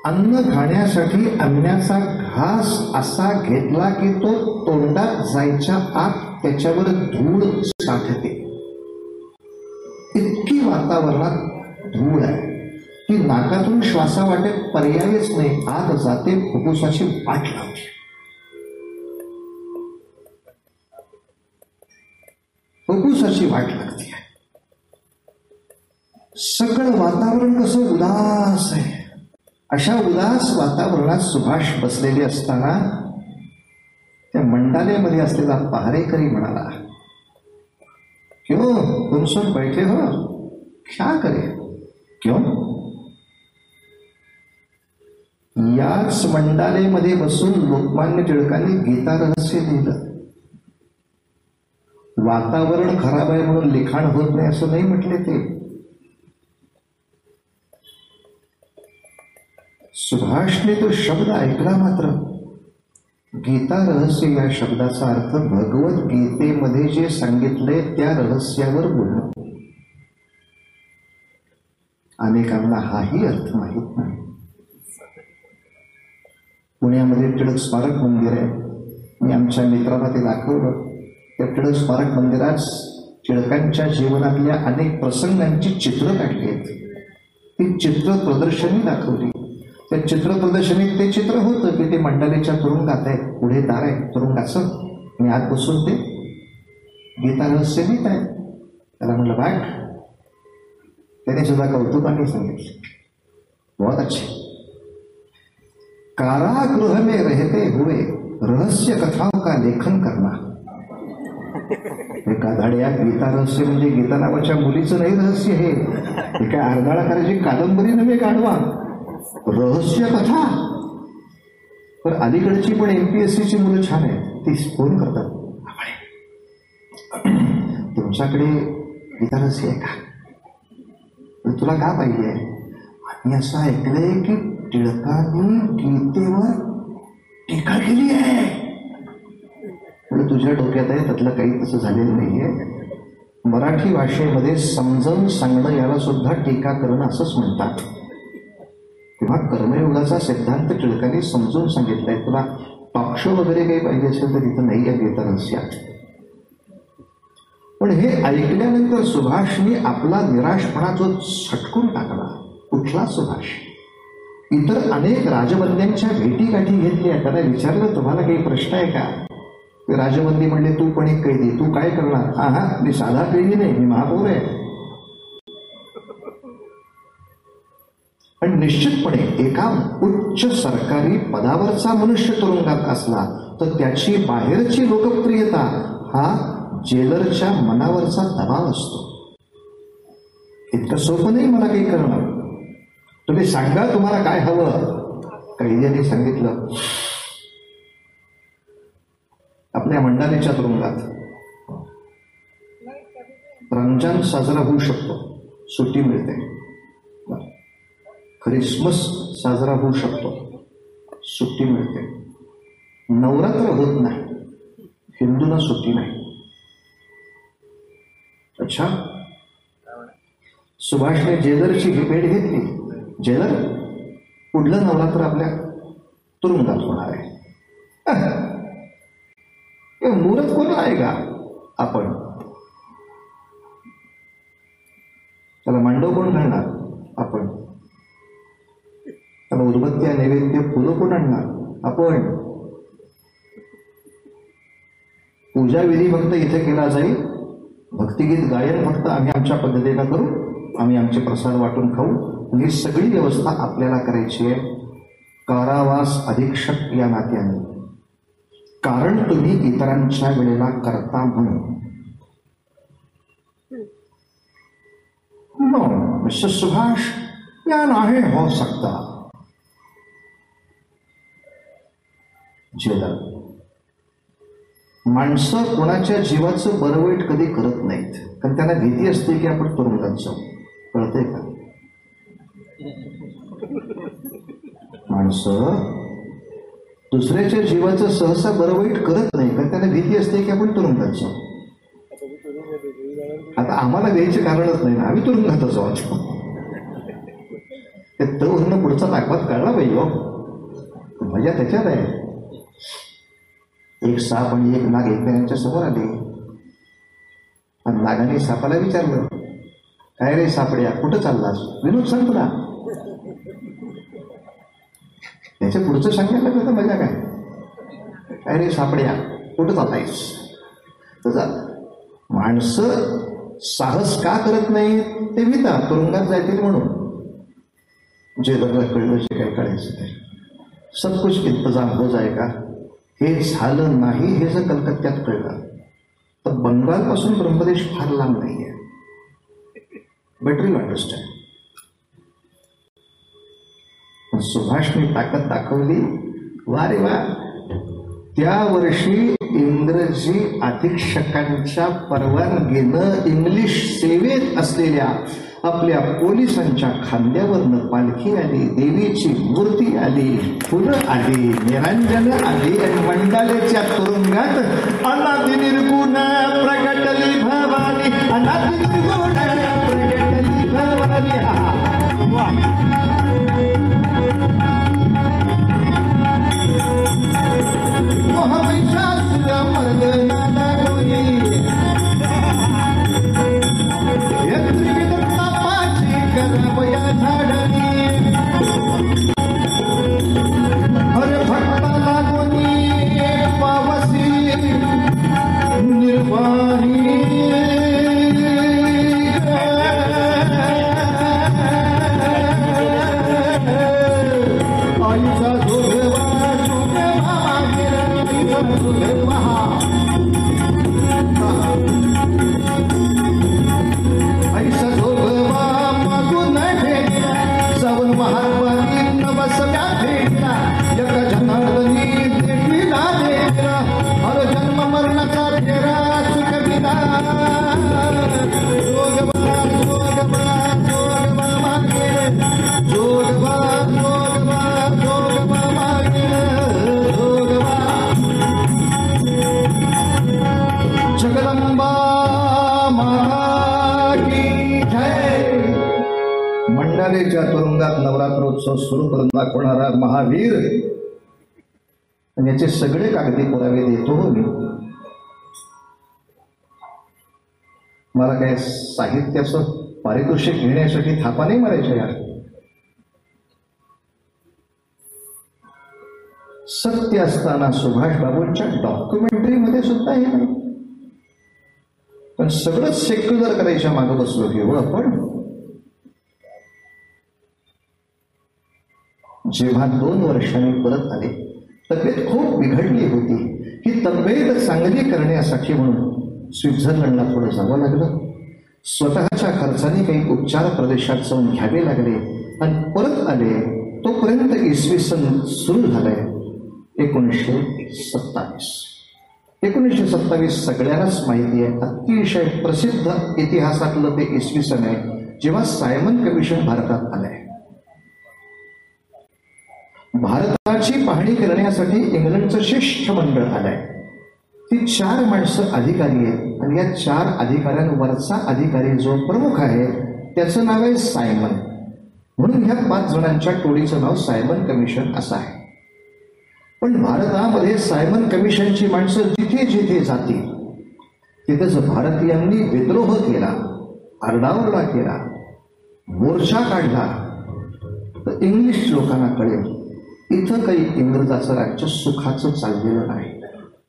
अन्न खाण्यासाठी अन्नाचा घास असा घेतला की तो तोंडात जायच्या आत त्याच्यावर धूळ साठते. इतकी वातावरणात धूळ आहे की नाकातून श्वासावाटे पर्यायच नाही. आत जाते, फुफ्फुसाची वाट लावते. फुफ्फुसाची वाट लागते. सगळं वातावरण कसं उदास आहे. अशा उदास वातावरणात सुभाष बसलेले असताना त्या मंडालेमध्ये असलेला पहारेकरी म्हणाला, क्यों तुम सब बैठे हो, क्या करे? क्यों? याच मंडालेमध्ये बसून लोकमान्य टिळकांनी गीता रहस्य लिहिलं. वातावरण खराब आहे म्हणून लिखाण होत नाही असं नाही म्हटले ते. सुभाषने तो शब्द ऐकला. मात्र गीता रहस्य या शब्दाचा अर्थ भगवद्गीतेमध्ये जे सांगितलंय त्या रहस्यावर बोलणं. अनेकांना हाही अर्थ माहित नाही. पुण्यामध्ये टिळक स्मारक मंदिर आहे. मी आमच्या मित्राला ते दाखवलं. त्या टिळक स्मारक मंदिरात टिळकांच्या जीवनातल्या अनेक प्रसंगांची चित्र काढली आहेत. ती चित्र प्रदर्शनी दाखवली. त्या चित्र प्रदर्शनीत ते चित्र होतं की ते मंडालेच्या तुरुंगात आहे. पुढे दार आहे तुरुंगाचं आणि आत बसून ते गीता रहस्य लिहित आहे. त्याला म्हणलं बाग. त्याने सुद्धा कौतुकाने सांगितले, बहुत अच्छे. कारागृह में रहते हुए रहस्य कथाओं का लेखन करना. हे गाधाड्या, गीता रहस्य म्हणजे गीता नावाच्या मुलीचं नाही रहस्य. हे काय अर्धाळा करायची कादंबरी नव्हे गाढवा. रहस्य कथा. पण अलीकडची पण MPSCची मुलं छान आहेत. ती फोन करतात, तुमच्याकडे गीता रहस्य आहे का? तुला का पाहिजे? मी असं ऐकलंय की टिळकांनी गीतेवर टीका केली आहे. म्हणजे तुझ्या डोक्यात आहे, त्यातलं काही तसं झालेलं नाहीये. मराठी भाषेमध्ये समजावून सांगणं याला सुद्धा टीका करणं असंच म्हणतात. तेव्हा कर्मयोगाचा सिद्धांत टिळकांनी समजून सांगितलाय. तुला टॉक शो वगैरे काही पाहिजे असेल तर तिथं नाही आहे गीता रहस्यात. पण हे ऐकल्यानंतर सुभाषने आपला निराशपणा जो सटकून टाकला. कुठला सुभाष? इतर अनेक राजबंद्यांच्या भेटीगाठी घेतल्या. त्याला विचारलं, तुम्हाला काही प्रश्न आहे का? ते राजबंदी म्हणले, तू पण एक कैदी, तू काय करणार? हा, मी साधा कैदी नाही, मी महापौर आहे. आणि निश्चितपणे एका उच्च सरकारी पदावरचा मनुष्य तुरुंगात असला तर त्याची बाहेरची लोकप्रियता हा जेलरच्या मनावरचा दबाव असतो. इतकं सोपं नाही मला काही करणं. तुम्ही सांगा तुम्हाला काय हवं. कैद्याने सांगितलं. आपल्या मंडालेच्या तुरुंगात रमजान साजरा होऊ शकतो, सुट्टी मिळते. ख्रिसमस साजरा होऊ शकतो, सुट्टी मिळते. नवरात्र होत नाही, हिंदूंना सुट्टी नाही. अच्छा, सुभाषने जेलरची ही भेट घेतली. जेलर, पुढलं नवरात्र आपल्या तुरुंगात होणार आहे. मुहूर्त कोण आहे का आपण? त्याला मांडव कोण घालणार आपण? त्याला उदबत्त्या नैवेद्य फुलं कोण आणणार आपण? पूजाविधी फक्त इथे केला जाईल. भक्तिगीत गायन फक्त आम्ही आमच्या पद्धतीनं करू, आम्ही आमचे प्रसाद वाटून खाऊ. ही सगळी व्यवस्था आपल्याला करायची आहे कारावास अधीक्षक या नात्याने. कारण तुम्ही इतरांच्या वेळेला करता म्हणून. नो मिस्टर सुभाष, या नाही हो सकता. जेलर, माणसं कोणाच्या जीवाचं बरं वाईट कधी करत नाहीत, कारण त्यांना भीती असते की आपण तुरुंगात जाऊ. कळतंय का? माणसं दुसऱ्याच्या जीवाचं सहसा बरं वाईट करत नाही, कारण त्यांना भीती असते की आपण तुरुंगात जाऊ. आता आम्हाला द्यायचे कारणच नाही ना, आम्ही तुरुंगातच जाऊ. ते तरुण पुढचा दाखवत कळला पाहिजे हो. मजा त्याच्यात आहे. एक साप आणि एक नाग एकमेकांच्या समोर आले. आणि नागाने सापाला विचारलं, काय रे सापड्या, कुठं चाललास? विनोद संपला. त्याच्या पुढचं सांगायला तर मजा काय? काय रे सापड्या, कुठं चाललायस? तसा माणसं साहस का करत नाही ते विधा तुरुंगात जायतील म्हणून. जेलरला कळलं जे काय कळायचं ते. सब कुछ इंतजाम हो जाएगा. हे झालं नाही हे जर कलकत्त्यात कळलं तर बंगालपासून ब्रह्मदेश फार लांब नाही आहे. Better you understand. सुभाषने ताकद दाखवली. वा रे वा. त्या वर्षी इंग्रजी अधीक्षकांच्या परवानगीनं इंग्लिश सेवेत असलेल्या आपल्या पोलिसांच्या खांद्यावरनं पालखी आली, देवीची मूर्ती आली, फुलं आली, निरंजन आली आणि मंडालेच्या तुरुंगात अनादि निर्गुण प्रगटली भवानी, अनादि निर्गुण प्रगटली भवानी. मोहमैशासुर मर्दनाला गोरी त्रिविध तापाची करवया झाडली. हर भक्ताला गोरी पावसी निर्वाणी. आईचा जोगवा ऐसा जोगवा मागून भेटला, जाऊन महात्मानी नवसव्या भेटला. एका जनार्दनी देखीला देखला, हर जन्म मरणाचा फेरा चुकविला. जोगवा जोगवा जोगवा मागे, जोगवा जोगवा जोगवा मागे, जोगवा. जगदंबा माता की जय. मंडालेच्या तुरुंगात नवरात्रोत्सव सुरू करून दाखवणारा महावीर आणि याचे सगळे कागदी पुरावे देतो हो मी. मला काय साहित्याचं पारितोषिक घेण्यासाठी थापा नाही मारायच्या यार. सत्य असताना सुभाष बाबूंच्या डॉक्युमेंटरीमध्ये सुद्धा हे नाही. पण सगळंच सेक्युलर करायच्या मागे बसलो की हो आपण. जेव्हा 2 वर्षांनी परत आले, तब्येत खूप बिघडली होती. ही तब्येत चांगली करण्यासाठी म्हणून स्वित्झर्लंडला थोडं जावं लागलं. स्वतःच्या खर्चाने काही उपचार प्रदेशात जाऊन घ्यावे लागले आणि परत आले. तोपर्यंत इसवी सन सुरू झालंय 1927. 1927 सगळ्यांनाच माहिती आहे. अतिशय प्रसिद्ध इतिहासातलं ते इसवी सन आहे जेव्हा सायमन कमिशन भारतात आलंय. भारताची पाहणी करण्यासाठी इंग्लंडचं शिष्टमंडळ आलंय. ती 4 माणसं अधिकारी आहेत आणि या 4 अधिकाऱ्यांवरचा अधिकारी जो प्रमुख आहे त्याचं नाव आहे सायमन. म्हणून ह्या 5 जणांच्या टोळीचं नाव सायमन कमिशन असं आहे. पण भारतामध्ये सायमन कमिशनची माणसं जिथे जिथे जातील तिथेच भारतीयांनी विद्रोह केला, आरडाओरडा केला, मोर्चा काढला. तर इंग्लिश लोकांना कळेल इथं काही इंग्रजाचं राज्य सुखाचं चाललेलं नाही.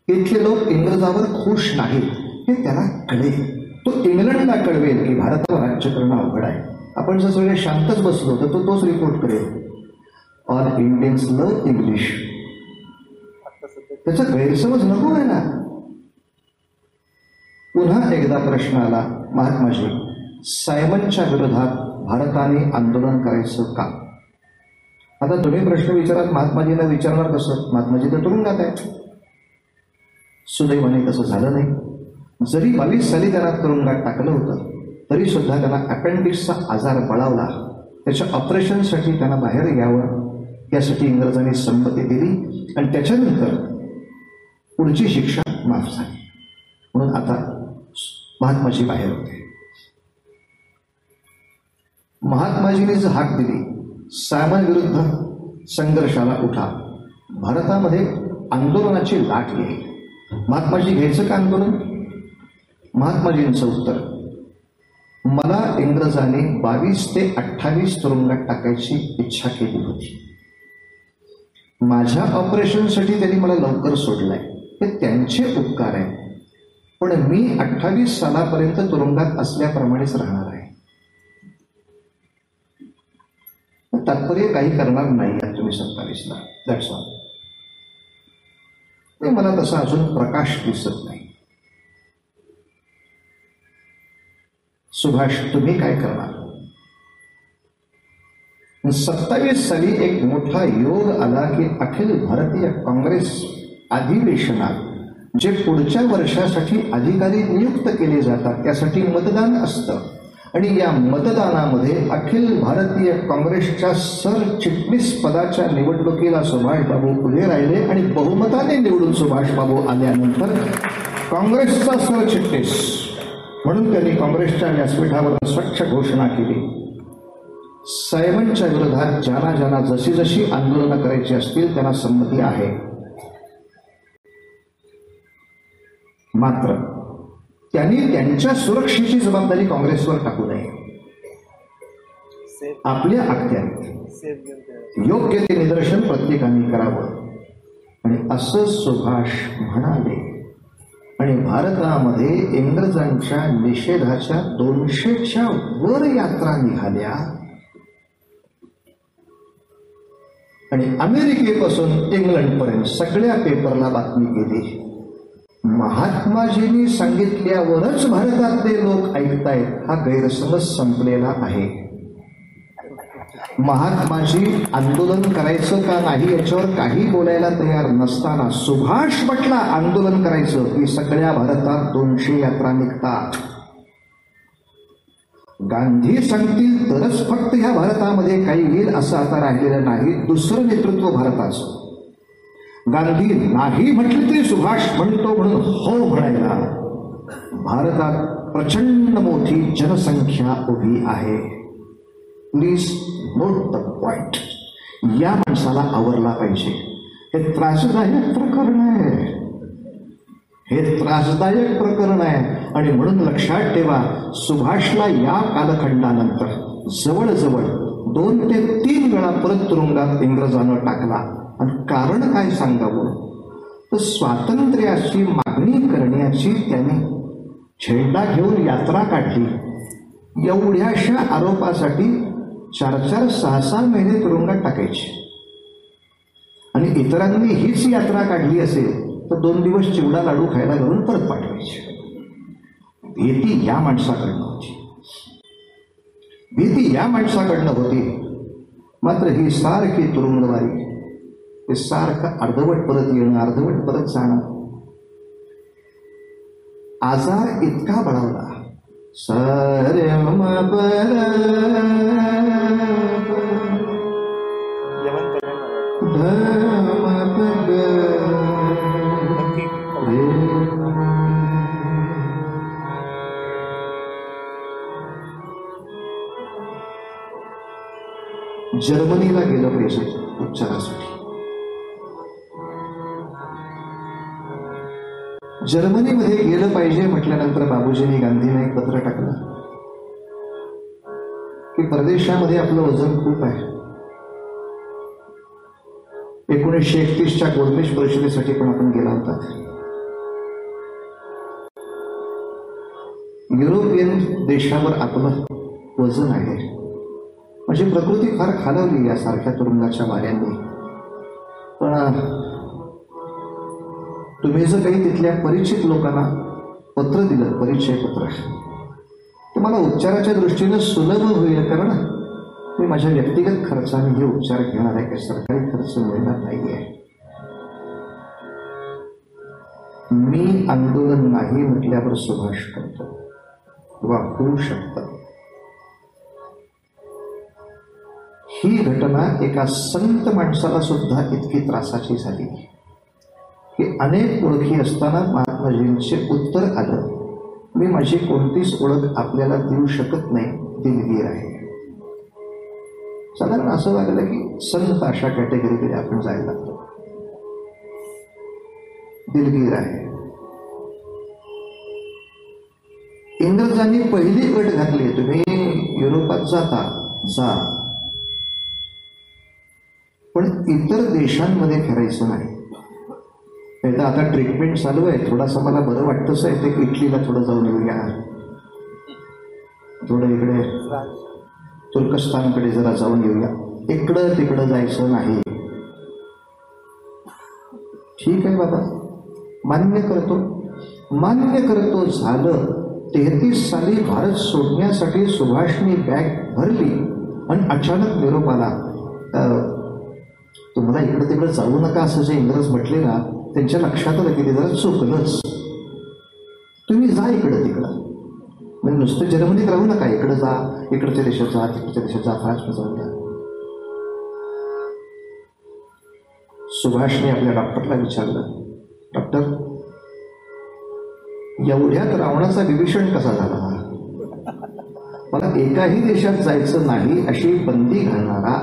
इथले लोक इंग्रजावर खुश नाहीत हे त्याला कळेल. तो इंग्लंडला कळवेल की भारतावर राज्य करणं अवघड आहे. आपण जर सगळे शांतच बसलो तर तो तोच रिपोर्ट करेल, ऑल इंडियन्स लव्ह इंग्लिश. त्याचा गैरसमज नको आहे ना. पुन्हा एकदा प्रश्न आला, महात्माजी सायमनच्या विरोधात भारताने आंदोलन करायचं का? आता तुम्ही प्रश्न विचारात महात्माजींना विचारणार कसं? महात्माजी तर तुरुंगात आहे. सुदैवाने तसं झालं नाही. जरी 22 साली त्यांना तुरुंगात टाकलं होतं तरी सुद्धा त्यांना अपेंडिक्सचा आजार बळावला. त्याच्या ऑपरेशनसाठी त्यांना बाहेर यावं यासाठी इंग्रजांनी संमती दिली आणि त्याच्यानंतर पुढची शिक्षा माफ झाली. म्हणून आता महात्माजी बाहेर होते. महात्माजींनी जर हाक दिली सायमन विरुद्ध संघर्षाला उठा, भारतामध्ये आंदोलनाची लाट येईल. महात्माजी घ्यायचं का आंदोलन? महात्माजींचं उत्तर, मला इंग्रजांनी 22 ते 28 तुरुंगात टाकायची इच्छा केली होती. माझ्या ऑपरेशनसाठी त्यांनी मला लवकर सोडलंय, हे त्यांचे उपकार आहे. पण मी 28 सालापर्यंत तुरुंगात असल्याप्रमाणेच राहणार आहे. तात्पर्य काही करणार नाही तुम्ही 27ला. That's all. मला तसा अजून प्रकाश दिसत नाही. सुभाष तुम्ही काय करणार? 27 साली एक मोठा योग आला की अखिल भारतीय काँग्रेस अधिवेशनात जे पुढच्या वर्षासाठी अधिकारी नियुक्त केले जातात त्यासाठी मतदान असतं आणि या मतदानामध्ये अखिल भारतीय काँग्रेसच्या सरचिटणीस पदाच्या निवडणुकीला सुभाषबाबू उभे राहिले आणि बहुमताने निवडून सुभाषबाबू आल्यानंतर काँग्रेसचा सरचिटणीस म्हणून त्यांनी काँग्रेसच्या व्यासपीठावर स्वच्छ घोषणा केली, सायमनच्या विरोधात ज्यांना जशी जशी आंदोलनं करायची असतील त्यांना संमती आहे. मात्र त्यांनी त्यांच्या सुरक्षेची जबाबदारी काँग्रेसवर टाकू नये. आपल्या अखत्यारीत योग्य ते निदर्शन प्रत्येकाने करावं आणि असं सुभाष म्हणाले. आणि भारतामध्ये इंग्रजांच्या निषेधाच्या 200च्या वर यात्रा निघाल्या आणि अमेरिकेपासून इंग्लंडपर्यंत सगळ्या पेपरला बातमी गेली. महात्माजींनी सांगितल्यावरच भारतातले लोक ऐकतायत हा गैरसमज संपलेला आहे. महात्माजी आंदोलन करायचं का नाही याच्यावर काही बोलायला तयार नसताना सुभाष म्हटला आंदोलन करायचं की सगळ्या भारतात 200 यात्रा निघतात. गांधी सांगतील तरच फक्त ह्या भारतामध्ये काही येईल असं आता राहिलेलं नाही. दुसरं नेतृत्व भारताचं. गांधी नाही म्हटले तरी सुभाष म्हणतो म्हणून हो म्हणायला भारतात प्रचंड मोठी जनसंख्या उभी आहे. Please note the point. या माणसाला आवरला पाहिजे. हे त्रासदायक प्रकरण आहे. हे त्रासदायक प्रकरण आहे आणि म्हणून लक्षात ठेवा सुभाषला या कालखंडानंतर जवळजवळ 2 ते 3 वेळा परत तुरुंगात इंग्रजांना टाकला. आणि कारण काय सांगावं तर स्वातंत्र्याची मागणी करण्याची त्याने झेंडा घेऊन यात्रा काढली. एवढ्याशा आरोपासाठी 4-4, 6-6 महिने तुरुंगात टाकायचे. आणि इतरांनी हीच यात्रा काढली असेल तर 2 दिवस चिवडा लाडू खायला घालून परत पाठवायचे. भीती या माणसाकडनं होती, भीती या माणसाकडनं होती. मात्र ही सारखी तुरुंगवारी, हे सारखं अर्धवट परत येणं, अर्धवट परत जाणं. आजार इतका बळावला. सारे जर्मनीला गेलं पाहिजे उपचारासाठी. जर्मनीमध्ये गेलं पाहिजे म्हटल्यानंतर बाबूजींनी गांधींना एक पत्र टाकलं की परदेशामध्ये आपलं वजन खूप आहे. 1931च्या गोलमेज परिषदेसाठी पण आपण गेला होता. युरोपियन देशावर आपलं वजन आहे. म्हणजे प्रकृती फार खालवली यासारख्या तुरुंगाच्या वाऱ्यांनी. पण तुम्ही जर काही तिथल्या परिचित लोकांना पत्र दिलं, परिचय पत्र, तुम्हाला उपचाराच्या दृष्टीनं सुलभ होईल. कारण मी माझ्या व्यक्तिगत खर्चाने हे उपचार घेणार आहे, काही सरकारी खर्च मिळणार नाहीये. मी आंदोलन नाही म्हटल्यावर सुभाष करतो किंवा होऊ शकतं. ही घटना एका संत माणसाला सुद्धा इतकी त्रासाची झाली की अनेक ओळखी असताना महात्माजींचे उत्तर आलं, मी माझी कोणतीच ओळख आपल्याला देऊ शकत नाही, दिलगीर आहे. साधारण असं वाटलं की संत अशा कॅटेगरीकडे आपण जायला लागतो. दिलगीर आहे. इंग्रजांनी पहिली अट घातली, तुम्ही युरोपात जाता जा, पण इतर देशांमध्ये फिरायचं नाही. आता ट्रीटमेंट चालू आहे, थोडासा मला बरं वाटतंच आहे ते इटलीला थोडं जाऊन येऊया, थोडं इकडे तुर्कस्तानकडे जरा जाऊन येऊया, इकडं तिकडं जायचं नाही. ठीक आहे बाबा, मान्य करतो. झालं. 33 साली भारत सोडण्यासाठी सुभाषनी बॅग भरली आणि अचानक निरोप आला, तुम्हाला इकडं तिकडं जाऊ नका असं जे इंग्रज म्हटले ना, त्यांच्या लक्षात आलं की ते जरा चुकलंच. तुम्ही जा इकडं तिकडं, म्हणजे नुसतं जर्मनीत राहू नका, इकडं जा, इकडच्या देशात जा, तिकडच्या देशात जा, फ्रान्समध्ये जाऊन द्या. सुभाषने आपल्या डॉक्टरला विचारलं, डॉक्टर, एवढ्यात रावणाचा विभीषण कसा झाला? मला एकाही देशात जायचं नाही अशी बंदी घालणारा,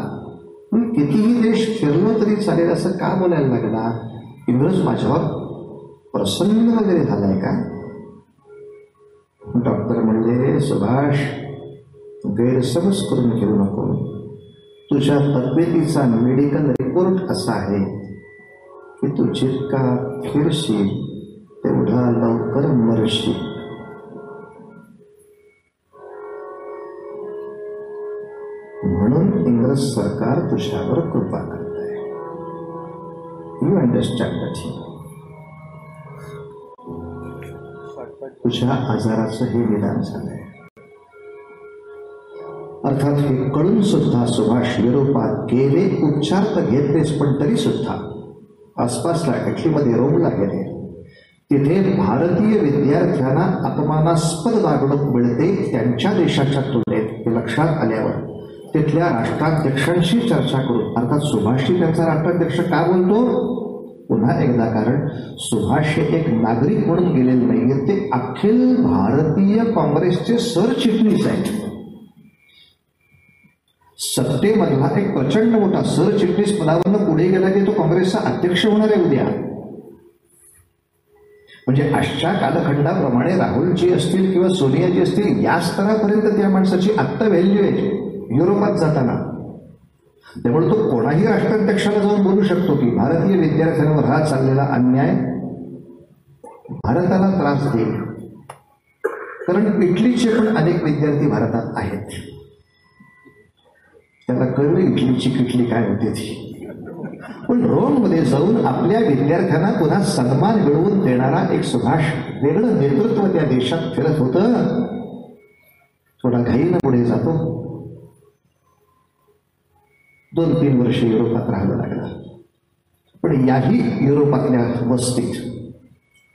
मी कितीही देश फिरलो तरी चालेल असं का बोलायला लागला? इंग्रज माझ्यावर प्रसन्न वगैरे झालाय का? डॉक्टर म्हणले, सुभाष, गैरसमज करून घेऊ नको. तुझ्या तब्येतीचा मेडिकल रिपोर्ट असा आहे की तू जितका फिरशील तेवढा लवकर मरशील. म्हणून इंग्रज सरकार तुझ्यावर कृपा करत आहे. You understand that? तुझ्या आजाराचं हे निदान झालंय. अर्थात हे कळून सुद्धा सुभाष युरोपात गेले, उपचार तर घेतलेच, पण तरी सुद्धा आसपासला इटलीमध्ये रोमला गेले. तिथे भारतीय विद्यार्थ्यांना अपमानास्पद वागणूक मिळते त्यांच्या देशाच्या तुलनेत हे लक्षात आल्यावर तिथल्या राष्ट्राध्यक्षांशी चर्चा करून, अर्थात सुभाषशी त्यांचा राष्ट्राध्यक्ष का बोलतो? पुन्हा एकदा, कारण सुभाष हे एक नागरिक म्हणून गेलेले नाहीये, ते अखिल भारतीय काँग्रेसचे सरचिटणीस आहेत. सत्तेमधला एक प्रचंड मोठा सरचिटणीस पदावरनं पुढे गेला की तो काँग्रेसचा अध्यक्ष होणार आहे उद्या. म्हणजे आजच्या कालखंडाप्रमाणे राहुलजी असतील किंवा सोनियाजी असतील, या स्तरापर्यंत त्या माणसाची आत्ता व्हॅल्यू आहे युरोपात जाताना. त्यामुळे तो कोणाही राष्ट्राध्यक्षाला जाऊन बोलू शकतो की भारतीय विद्यार्थ्यांवर हा चाललेला अन्याय भारताला त्रास देईल. कारण इटलीचे पण अनेक विद्यार्थी भारतात आहेत. त्याला कळलं इटलीची किटली काय होते ती. पण रोममध्ये जाऊन आपल्या विद्यार्थ्यांना पुन्हा सन्मान मिळवून देणारा एक सुभाष वेगळं नेतृत्व त्या देशात फिरत होतं. थोडा घाईनं पुढे जातो. 2-3 वर्ष युरोपात राहावं लागलं. पण याही युरोपातल्या वस्तीत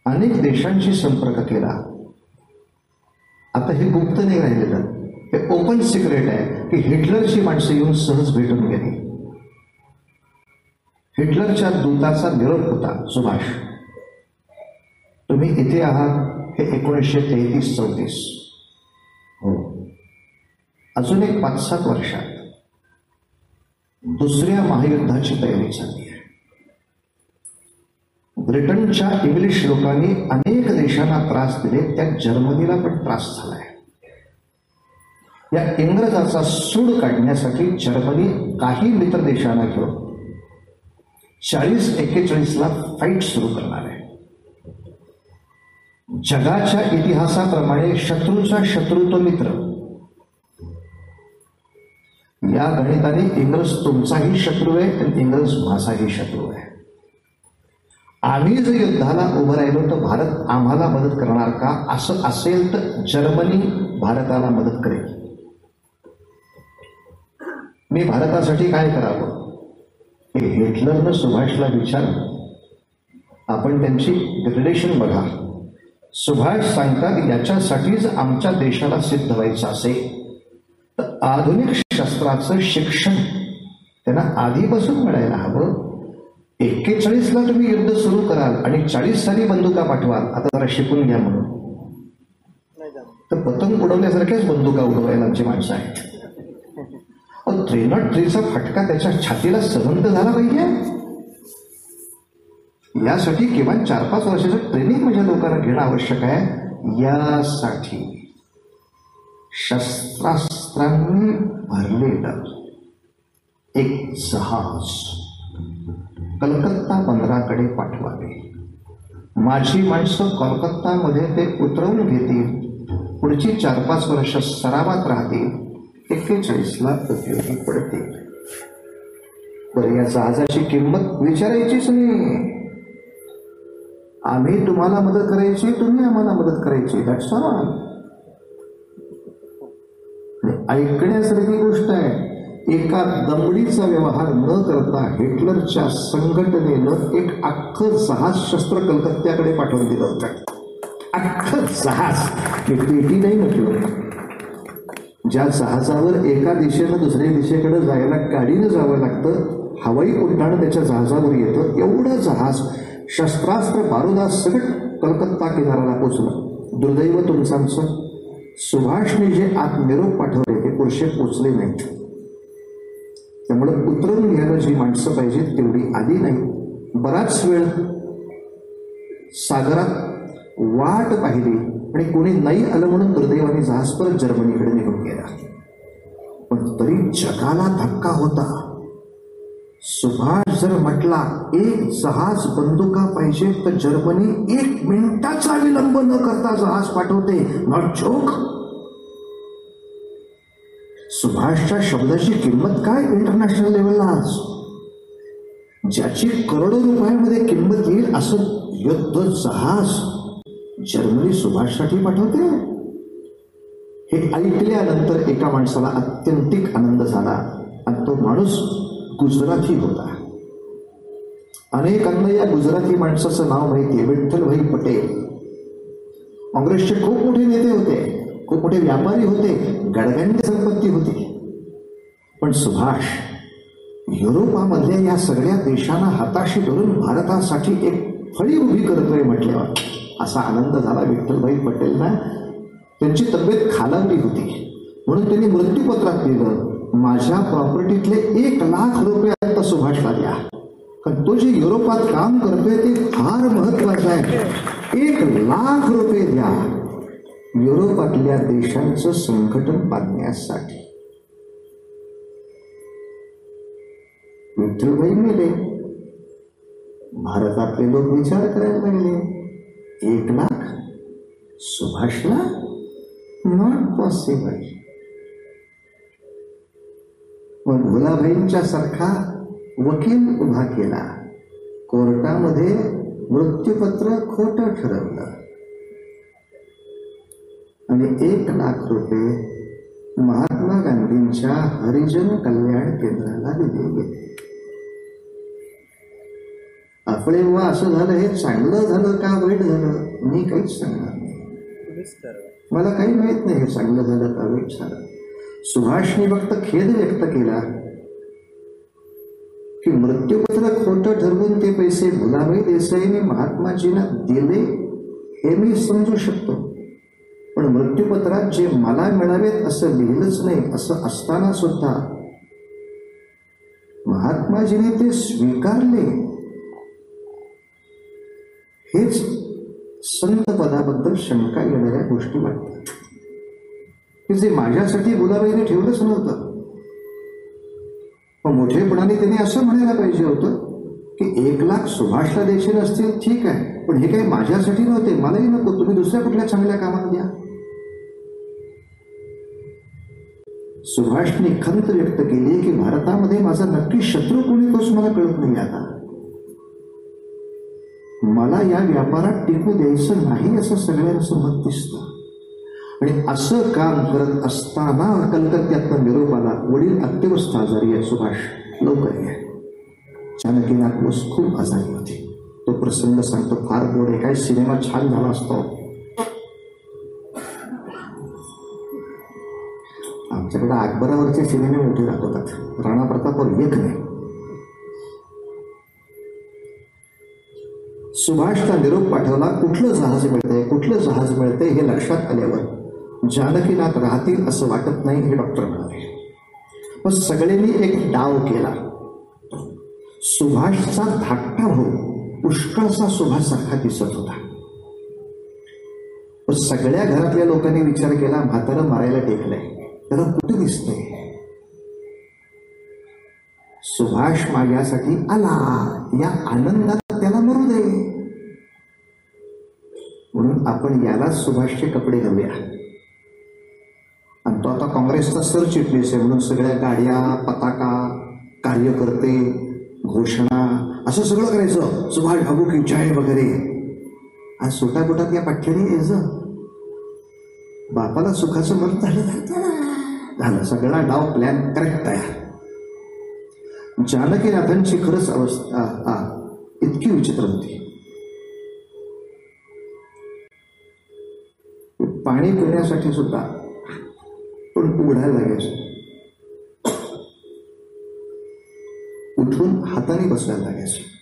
अनेक देशांशी संपर्क केला. आता हे गुप्त नाही राहिलेलं, हे ओपन सिक्रेट आहे की हिटलरची माणसं येऊन सहज भेटून गेली. हिटलरच्या दूताचा निरोप होता, सुभाष तुम्ही इथे आहात हे 1933-34. हो. अजून एक 5-7 वर्षात दुसऱ्या महायुद्धाची तयारी चालली आहे. ब्रिटनच्या इंग्लिश लोकांनी अनेक देशांना त्रास दिले, त्या जर्मनीला पण त्रास झालाय. या इंग्रजाचा सूड काढण्यासाठी जर्मनी काही मित्र देशांना घेऊन 40-41ला फाईट सुरू करणार आहे. जगाच्या इतिहासाप्रमाणे शत्रूचा शत्रू तो मित्र. या गणिताने इंग्रज तुमचाही शत्रू आहे आणि इंग्रज माझाही शत्रू आहे. आम्ही जर युद्धाला उभं राहिलो तर भारत आम्हाला मदत करणार का? असं असेल तर जर्मनी भारताला मदत करेल. मी भारतासाठी काय करावं हे हिटलरनं सुभाषला विचारलं. आपण त्यांची रिलेशन बघा. सुभाष सांगतात याच्यासाठीच आमच्या देशाला सिद्ध व्हायचं असेल तर आधुनिक शस्त्राचं शिक्षण त्यांना आधीपासून मिळायला हवं. 41ला तुम्ही युद्ध सुरू कराल आणि 40 साली बंदुका पाठवाल, आता जरा शिकून घ्या म्हणून, तर पतंग उडवल्यासारख्याच बंदुका उडवायला आमची माणसं आहेत. 303चा फटका त्याच्या छातीला सहन झाला पाहिजे. यासाठी किमान 4-5 वर्षाचं ट्रेनिंग माझ्या लोकांना घेणं आवश्यक आहे. यासाठी शस्त्रास्त्रांनी भरलेलं एक जहाज कलकत्ता बंदराकडे पाठवावे. माझी माणसं कोलकातामध्ये ते उतरवून घेतील. पुढची 4-5 वर्ष सरावात राहतील. 41ला उपयोगी पडतील. बरं, या जहाजाची किंमत विचारायचीच नाही. आम्ही तुम्हाला मदत करायची, तुम्ही आम्हाला मदत करायची. That's all. ऐकण्यासारखी गोष्ट आहे. एका दमडीचा व्यवहार न करता हिटलरच्या संघटनेनं एक अख्खं जहाज शस्त्र कलकत्त्याकडे पाठवून दिलं होतं. अख्खं जहाज. मी पेटी नाही म्हटलं. ज्या जहाजावर एका दिशेनं दुसऱ्या दिशेकडे जायला गाडीनं जावं लागतं, हवाई उड्डाण त्याच्या जहाजावर येतं, एवढं जहाज शस्त्रास्त्र बारुदासकट कलकत्ता किनाऱ्याला पोचलं. दुर्दैव तुमचं, सुभाषने जे आत निरोप पाठवले ते पुरुषे पोचले नाहीत. त्यामुळे उतरवून घ्यायला जी माणसं पाहिजे तेवढी आली नाही. बराच वेळ सागरात वाट पाहिली आणि कोणी नाही आलं म्हणून दुर्दैवाने जहाज परत जर्मनीकडे निघून गेला. पण तरी जगाला धक्का होता. सुभाष जर म्हटला 1 जहाज बंदुका पाहिजे तर जर्मनी 1 मिनिटाचा विलंब न करता जहाज पाठवते. Not joke. सुभाषच्या शब्दाची किंमत काय इंटरनॅशनल लेवलला आज? ज्याची करोडो रुपयामध्ये किंमत येईल असं युद्ध जहाज जर्मनी सुभाषसाठी पाठवते. हे ऐकल्यानंतर एका माणसाला अत्यंतिक आनंद झाला आणि तो माणूस गुजराती होता. अनेकांना या गुजराती माणसाचं नाव माहिती आहे, विठ्ठलभाई पटेल. काँग्रेसचे खूप मोठे नेते होते, खूप मोठे व्यापारी होते, गडगंड संपत्ती होती. पण सुभाष युरोपामधल्या या सगळ्या देशांना हाताशी धरून भारतासाठी एक फळी उभी करतोय म्हटल्यावर असा आनंद झाला विठ्ठलभाई पटेलना. त्यांची तब्येत खालावली होती म्हणून त्यांनी मृत्यूपत्रात दिलं, माझ्या प्रॉपर्टीतले 1 लाख रुपये आता सुभाषला द्या. कारण तो जे युरोपात काम करतोय ते फार महत्वाचं आहे. 1 लाख रुपये द्या युरोपातल्या देशांचं संघटन बांधण्यासाठी. विठ्ठलभाई मेले. भारतातले लोक विचार करायला लागले, 1 लाख सुभाषला? Not possible. पण भुलाभाईंच्या सारखा वकील उभा केला, कोर्टामध्ये मृत्यूपत्र खोटं ठरवलं आणि 1,00,000 रुपये महात्मा गांधींच्या हरिजन कल्याण केंद्राला दिले गेले. आपले असं झालं, हे चांगलं झालं का वाईट झालं मी काहीच सांगणार नाही, मला काही माहित नाही हे चांगलं झालं का वाईट झालं. सुभाषने फक्त खेद व्यक्त केला की मृत्यूपत्र खोटं ठरवून ते पैसे भुलाभाई देसाईंनी महात्माजींना दिले हे मी समजू शकतो, पण मृत्यूपत्रात जे मला मिळावेत असं लिहिलंच नाही असं असताना सुद्धा महात्माजीने ते स्वीकारले, हेच संत पदाबद्दल शंका येणाऱ्या गोष्टी वाटतात. की जे माझ्यासाठी भुलाबाईने ठेवलंच नव्हतं, पण मोठेपणाने त्यांनी असं म्हणायला पाहिजे होतं की 1,00,000 सुभाषला द्यायचे नसतील ठीक आहे, पण हे काही माझ्यासाठी नव्हते, मलाही नको, तुम्ही दुसऱ्या कुठल्या चांगल्या कामाला द्या. सुभाषने खंत व्यक्त केली की भारतामध्ये माझा नक्की शत्रू कोणी तोच मला कळत नाही, आता मला या व्यापारात टिकू द्यायचं नाही असं सगळ्यांचं मत दिसतं. आणि असं काम करत असताना कलकत्त्यातनं निरोप आला, वडील अत्यवस्थ आजारी आहे, सुभाष लवकर या. जानकीनाथ बोस खूप आजारी होते. तो प्रसंग सांगतो, फार गोड आहे, काय सिनेमा छान झाला असतो. आमच्याकडे अकबरावरचे सिनेमे मोठे दाखवतात, राणा प्रतापवर एक नाही. सुभाषचा निरोप पाठवला, कुठलं जहाज मिळतंय कुठलं जहाज मिळतंय हे लक्षात आल्यावर जानकीनाथ राहतील असं वाटत नाही हे डॉक्टर म्हणाले. मग सगळ्यांनी एक डाव केला. सुभाषचा धाकटा भाऊ पुष्कळसा सुभाषसारखा दिसत होता. पण सगळ्या घरातल्या लोकांनी विचार केला, म्हातारं मारायला टेकलंय, त्याला कुठे दिसतंय. सुभाष माझ्यासाठी आला, या आनंदात त्याला मरू दे, म्हणून आपण याला सुभाषचे कपडे घालूया. आणि तो आता काँग्रेसचा सरचिटणीस आहे म्हणून सगळ्या गाड्या, पताका, कार्यकर्ते, घोषणा असं सगळं करायचं, सुभाष बाबू की जय वगैरे. आज सोटापोटात या पाठ्याने यायचं, बापाला सुखाचं मत झालं, सगळा डाव प्लॅन करेक्ट तयार. जानकीनाथांची खरंच अवस्था इतकी विचित्र होती. पाणी पिण्यासाठी सुद्धा पण उघडायला लागायचं, उठून हाताने बसायला लागायचं.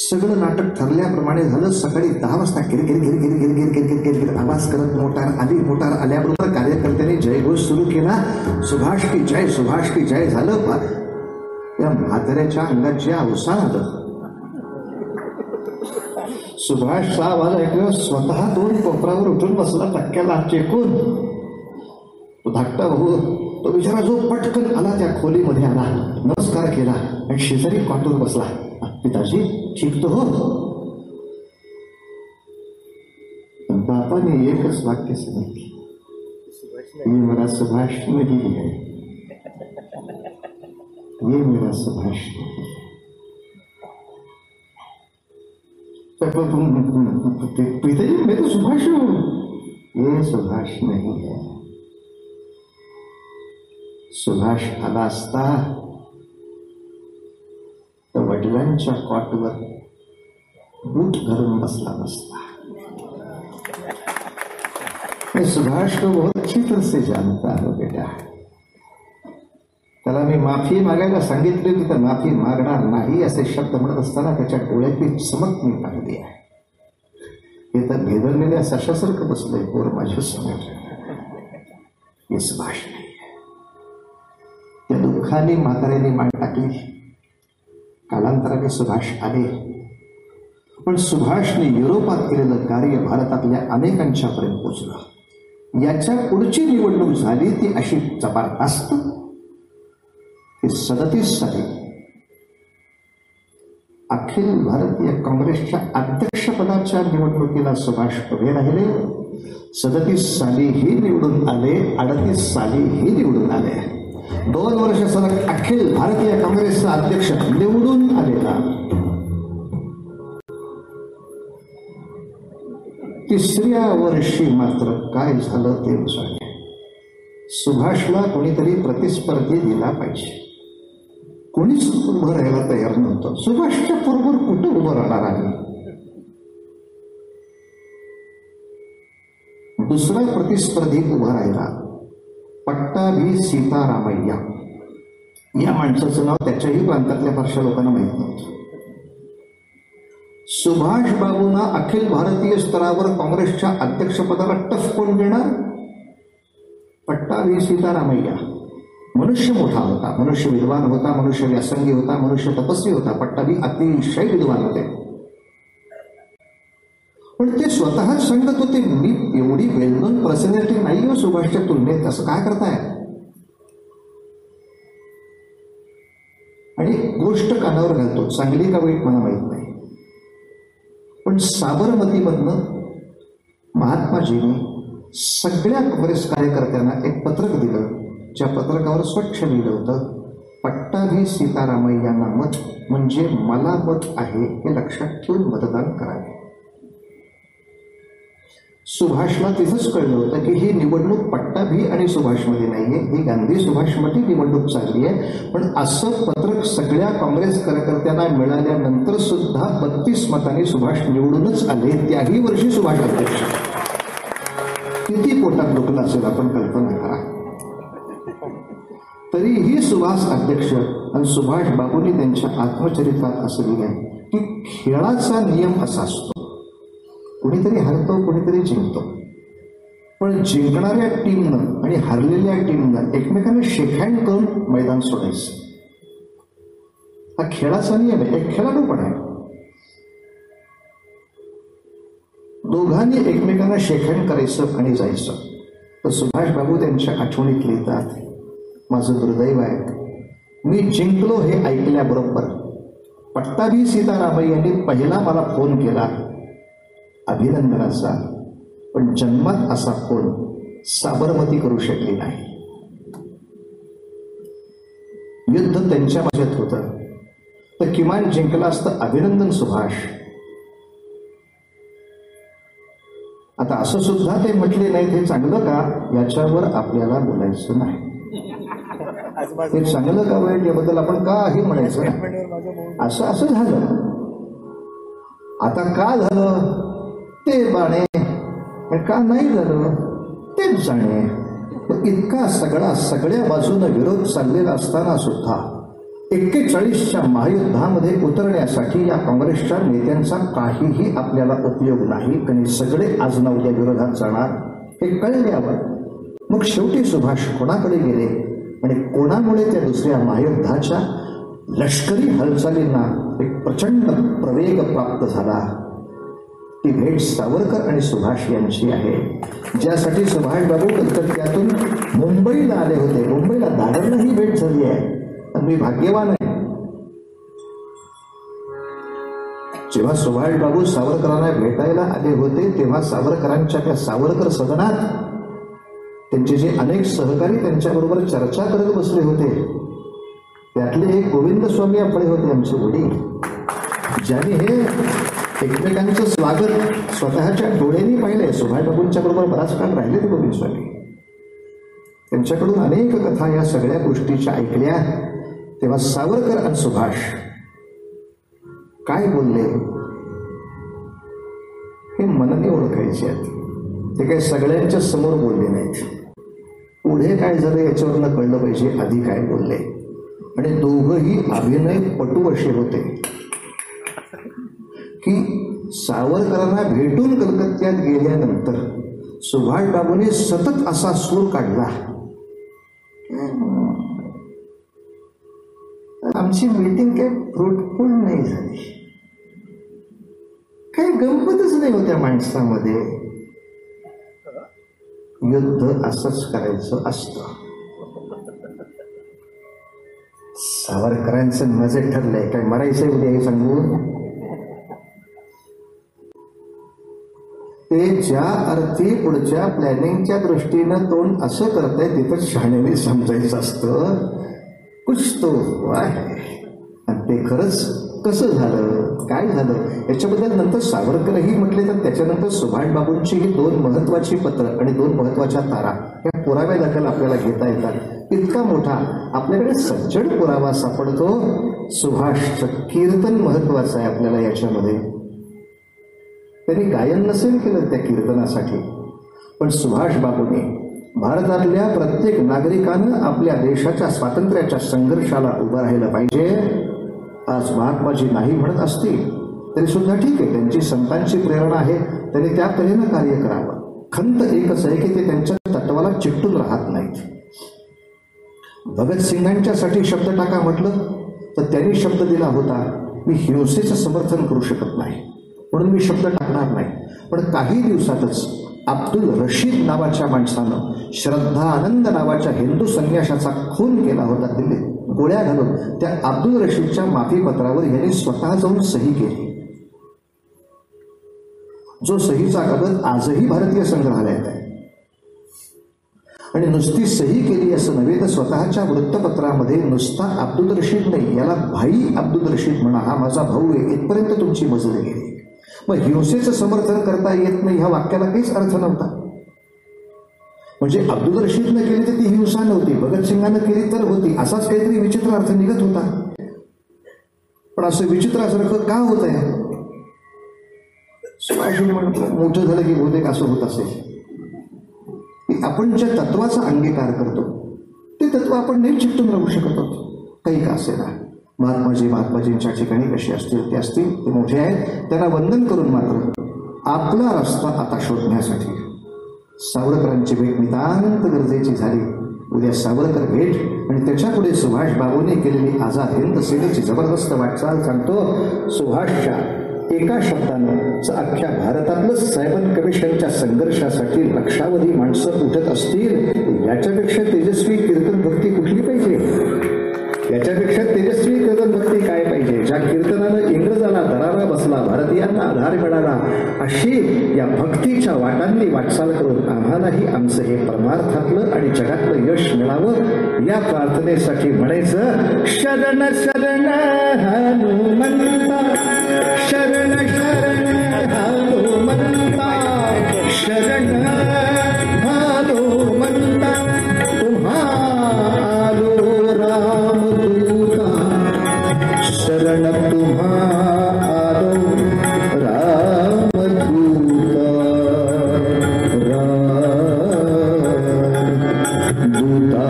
सगळं नाटक ठरल्याप्रमाणे झालं. सकाळी 10 वाजता गिर आवाज करत मोटार आली. मोटार आल्याबरोबर कार्यकर्त्यांनी जयघोष सुरू केला, सुभाष की जय, सुभाष की जय झालं. या म्हाताऱ्याच्या अंगात जे अवसान आलं, सुभाषचा आवाज ऐकल्यावर स्वतः 2 कोपरावर उठून बसला, धक्क्याला चेकून. तो धाकटा भाऊ, तो बिचारा जो पटकन आला त्या खोलीमध्ये आला, नमस्कार केला आणि शेजारी कॉटवर बसला. पिताजी ठीक तो हो. बापाने एकच वाक्य सांगितलं, ये मेरा सुभाष नहीं है, ये मेरा सुभाष नहीं. पिताजी मैं तो सुभाष हूं, ये सुभाष नहीं है. सुभाष आला असता तर वडिलांच्या कॉटवर बूट घालून बसला नसता. मैं सुभाष को बहुत अच्छी तरह से जानता हूं बेटा. त्याला मी माफी मागायला सांगितली होती तर माफी मागणार नाही असे शब्द म्हणत असताना त्याच्या डोळ्यातली चमक मी पाहिली आहे. हे तर भेदरलेल्या सशासारखं बसलंय पोर माझ्या समोर. हे सुभाष नाही. त्या दुःखाने म्हाताऱ्याने मान टाकली. कालांतराने सुभाष आले, पण सुभाषने युरोपात केलेलं कार्य भारतातल्या अनेकांच्या पर्यंत पोचलं. याच्या पुढची निवडणूक झाली ती अशी जबरदस्त की 37 साली अखिल भारतीय काँग्रेसच्या अध्यक्षपदाच्या निवडणुकीला सुभाष उभे राहिले. 37 साली ही निवडून आले, 38 साली ही निवडून आले. 2 वर्ष सलग अखिल भारतीय काँग्रेसचा अध्यक्ष निवडून आलेला. 3ऱ्या वर्षी मात्र काय झालं ते सांगा. सुभाषला कोणीतरी प्रतिस्पर्धी दिला पाहिजे. कोणीच उभं राहायला तयार नव्हतं. सुभाषच्या बरोबर कुठं उभं राहणार आहे. दुसरा प्रतिस्पर्धी उभा राहिला पट्टाभी सीतारामय्या. या माणसाचं नाव त्याच्याही प्रांतातल्या फारशा लोकांना माहित नव्हतं. सुभाष बाबूंना अखिल भारतीय स्तरावर काँग्रेसच्या अध्यक्षपदाला टफ कोण देणार? पट्टाभी सीतारामय्या. मनुष्य मोठा होता, मनुष्य विद्वान होता, मनुष्य व्यासंगी होता, मनुष्य तपस्वी होता. पट्टाभी अतिशय विद्वान होते. पण ते स्वतःच सांगत होते मी एवढी वेल नोन पर्सनॅलिटी नाही हो सुभाषच्या तुलनेत. असं काय करताय? आणि गोष्ट कानावर घालतो, चांगली का वाईट मला माहित नाही, पण साबरमतीमधनं महात्माजींनी सगळ्या काँग्रेस कार्यकर्त्यांना एक पत्रक दिलं. ज्या पत्रकावर स्वच्छ लिहिलं होतं पट्टाभी सीतारामय्यांना मत म्हणजे मला मत आहे हे लक्षात ठेवून मतदान करावे. सुभाषला तिथंच कळलं होतं की ही निवडणूक पट्टाभी आणि सुभाषमध्ये नाहीये, ही गांधी सुभाषमध्ये निवडणूक चालली आहे. पण असं पत्रक सगळ्या काँग्रेस कार्यकर्त्यांना मिळाल्यानंतर सुद्धा 32 मतांनी सुभाष निवडूनच आले. त्याही वर्षी सुभाष अध्यक्ष. किती पोटात दुखलं असेल आपण कल्पना करा. तरीही सुभाष अध्यक्ष आणि सुभाष बाबूंनी त्यांच्या आत्मचरित्रात असं लिहिलं की खेळाचा नियम असा असतो, कोणीतरी हरतो कोणीतरी जिंकतो, पण जिंकणाऱ्या टीमनं आणि हरलेल्या टीमनं एकमेकांना शेकहँड करून मैदान सोडायचं. हा खेळाचा नियम आहे. एक खेळाडू पण आहे. दोघांनी एकमेकांना शेकहँड करायचं आणि जायचं. तर सुभाष बाबू त्यांच्या आठवणीत लिहितात माझं दुर्दैव आहे मी जिंकलो हे ऐकल्याबरोबर पट्टाभी सीतारामय्यांनी पहिला मला फोन केला अभिनंदनाचा, पण जन्मात असा फोन साबरमती करू शकली नाही. युद्ध त्यांच्या माझ्यात होतं तर किमान जिंकला असतं अभिनंदन सुभाष. आता असं सुद्धा ते म्हटले नाहीत हे चांगलं का याच्यावर आपल्याला बोलायचं नाही. ते चांगलं का वाईट याबद्दल आपण काही म्हणायचं नाही. असं असं झालं. आता का झालं ते बाणे, का नाही झालं तेच जाणे. इतका सगळ्या बाजूनं विरोध चाललेला असताना सुद्धा 41च्या महायुद्धामध्ये उतरण्यासाठी या काँग्रेसच्या नेत्यांचा काहीही आपल्याला उपयोग नाही. कारण सगळे आज ना उद्या विरोधात जाणार हे कळल्यावर मग शेवटी सुभाष कोणाकडे गेले आणि कोणामुळे त्या दुसऱ्या महायुद्धाच्या लष्करी हालचालींना एक प्रचंड प्रवेग प्राप्त झाला. ती भेट सावरकर आणि सुभाष यांची आहे, ज्यासाठी सुभाष बाबू कलकत्त्यातून मुंबईला आले होते. मुंबईला दादरला ही भेट झाली आहे. मी भाग्यवान आहे. जेव्हा सुभाष बाबू सावरकरांना भेटायला आले होते तेव्हा सावरकरांच्या त्या सावरकर सदनात त्यांचे जे अनेक सहकारी त्यांच्याबरोबर चर्चा करत बसले होते त्यातले एक गोविंद स्वामी आपले होते आमचे वडील, ज्यांनी हे एकमेकांचं स्वागत स्वतःच्या डोळ्यांनी पाहिलंय. सुभाष बाबूंच्या बरोबर बराच काळ राहिले ते गोविंद स्वामी. त्यांच्याकडून अनेक कथा या सगळ्या गोष्टीच्या ऐकल्या. तेव्हा सावरकर आणि सुभाष काय बोलले हे मनाने ओळखायचे आहेत. ते काही सगळ्यांच्या समोर बोलले नाहीत. पुढे काय झालं याच्यावरनं कळलं पाहिजे आधी काय बोलले. आणि दोघंही अभिनय पटू असे होते की सावरकरांना भेटून कलकत्त्यात गेल्यानंतर सुभाष बाबूने सतत असा सूर काढला आमची मीटिंग काही फ्रुटफुल नाही झाली, काही गंमतच नाही होत्या माणसामध्ये. युद्ध असंच करायचं असतं. सावरकरांचं मजे ठरलंय काय मरायचंय उद्या हे सांगून ते ज्या अर्थी पुढच्या प्लॅनिंगच्या दृष्टीनं तोंड असं करताय तिथं शहाण्याने समजायचं असतं कुछ तो आहे. आणि ते खरंच कसं झालं, काय झालं याच्याबद्दल नंतर सावरकरही म्हटले, तर त्याच्यानंतर सुभाषबाबूंची ही 2 महत्वाची पत्र आणि 2 महत्वाच्या तारा या पुराव्या दाखल आपल्याला घेता येतात. इतका मोठा आपल्याकडे सज्जड पुरावा सापडतो. सुभाषचं कीर्तन महत्वाचं आहे आपल्याला याच्यामध्ये. त्यांनी गायन नसेल केलं त्या कीर्तनासाठी, पण सुभाषबाबूंनी भारतातल्या प्रत्येक नागरिकानं आपल्या देशाच्या स्वातंत्र्याच्या संघर्षाला उभं राहिलं पाहिजे. आज महात्माजी नाही म्हणत असतील तरी सुद्धा ठीक आहे, त्यांची संतांची प्रेरणा आहे, त्यांनी त्या तऱ्हेनं कार्य करावं. खंत एकच आहे की ते त्यांच्या तत्वाला चिकटून राहत नाहीत. भगतसिंगांच्यासाठी शब्द टाका म्हटलं तर त्यांनी शब्द दिला होता, मी हिंसेचं समर्थन करू शकत नाही म्हणून मी शब्द टाकणार नाही. पण काही दिवसातच अब्दुल रशीद नावाच्या माणसानं श्रद्धा आनंद नावाच्या हिंदू संन्याशाचा खून केला होता दिल्लीत गोळ्या घालून. त्या अब्दुल रशीदच्या माफीपत्रावर यांनी स्वतः जाऊन सही केली. जो सहीचा कागद आजही भारतीय संग्रहालयात आहे. आणि नुसती सही केली असं नव्हे तर स्वतःच्या वृत्तपत्रामध्ये नुसता अब्दुल रशीद नाही, याला भाई अब्दुल रशीद म्हणा, हा माझा भाऊ आहे, इथपर्यंत तुमची मजल गेली. मग हिंसेचं समर्थन करता येत नाही ह्या वाक्याला काहीच अर्थ नव्हता. म्हणजे अब्दुल रशीदनं केली तर ती हिंसा नव्हती, भगतसिंगानं केली तर होती, असाच काहीतरी विचित्र अर्थ निघत होता. पण असं विचित्रासारखं का होत आहे? मोठं झालं की बहुतेक असं होत असेल की आपण ज्या तत्वाचा अंगीकार करतो ते तत्व आपण नाही चिकटून राहू शकत आहोत. काही का असेल ना, महात्माजींच्या ठिकाणी कसे असतील ते असतील, ते मोठे आहेत, त्यांना वंदन करून मात्र आपला रस्ता आता शोधण्यासाठी सावरकरांची भेट नितांत गरजेची झाली. उद्या सावरकर भेट आणि त्याच्यापुढे सुभाषबाबूंनी केलेली आझाद हिंद सेनेची जबरदस्त वाटचाल सांगतो. सुभाषच्या एका शब्दानं अख्ख्या भारतातलं सायमन कमिशनच्या संघर्षासाठी लक्षावधी माणसं उठत असतील, याच्यापेक्षा तेजस्वी कीर्तन भक्ती कुठली पाहिजे? याच्यापेक्षा तेजस्वी कीर्तन भक्ती काय पाहिजे? ज्या कीर्तनानं इंग्रजाला दरारा बसला, भारतीयांना आधार मिळाला, अशी या भक्तीच्या वाटांनी वाटचाल करून आम्हालाही आमचं हे परमार्थातलं आणि जगातलं यश मिळावं या प्रार्थनेसाठी म्हणायचं, शरण शरण हनुमंता, शरण शरण हनुमंता, शरण हनुमंता, तुम्हा आलो रामदूता, शरण तुम्हा आलो रामदूता, रामदूता,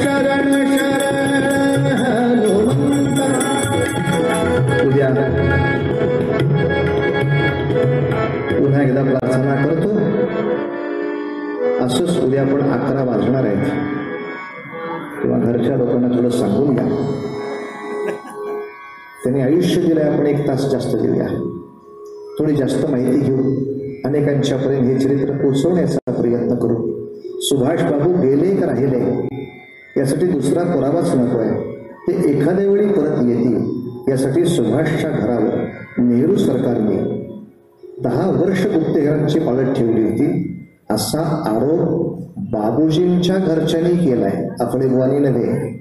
शरण शरण हनुमंता. उद्या पुन्हा एकदा प्रार्थना करतो. असंच उद्या आपण 11 वाजणार आहेत, किंवा घरच्या लोकांना थोडं सांगून घ्या. त्यांनी आयुष्य दिलंय, आपण 1 तास जास्त देऊया, थोडी जास्त माहिती घेऊ, अनेकांच्यापर्यंत हे चरित्र पोचवण्याचा प्रयत्न करू. सुभाषबाबू गेले का राहिले यासाठी दुसरा पुरावाच नको आहे. ते एखाद्या वेळी परत येतील यासाठी सुभाषच्या घरावर नेहरू सरकारने 10 वर्ष गुप्तहेरांची पाळत ठेवली होती असा आरोप बाबूजींच्या घरच्यांनी केलाय, आपले बुवानी नव्हे.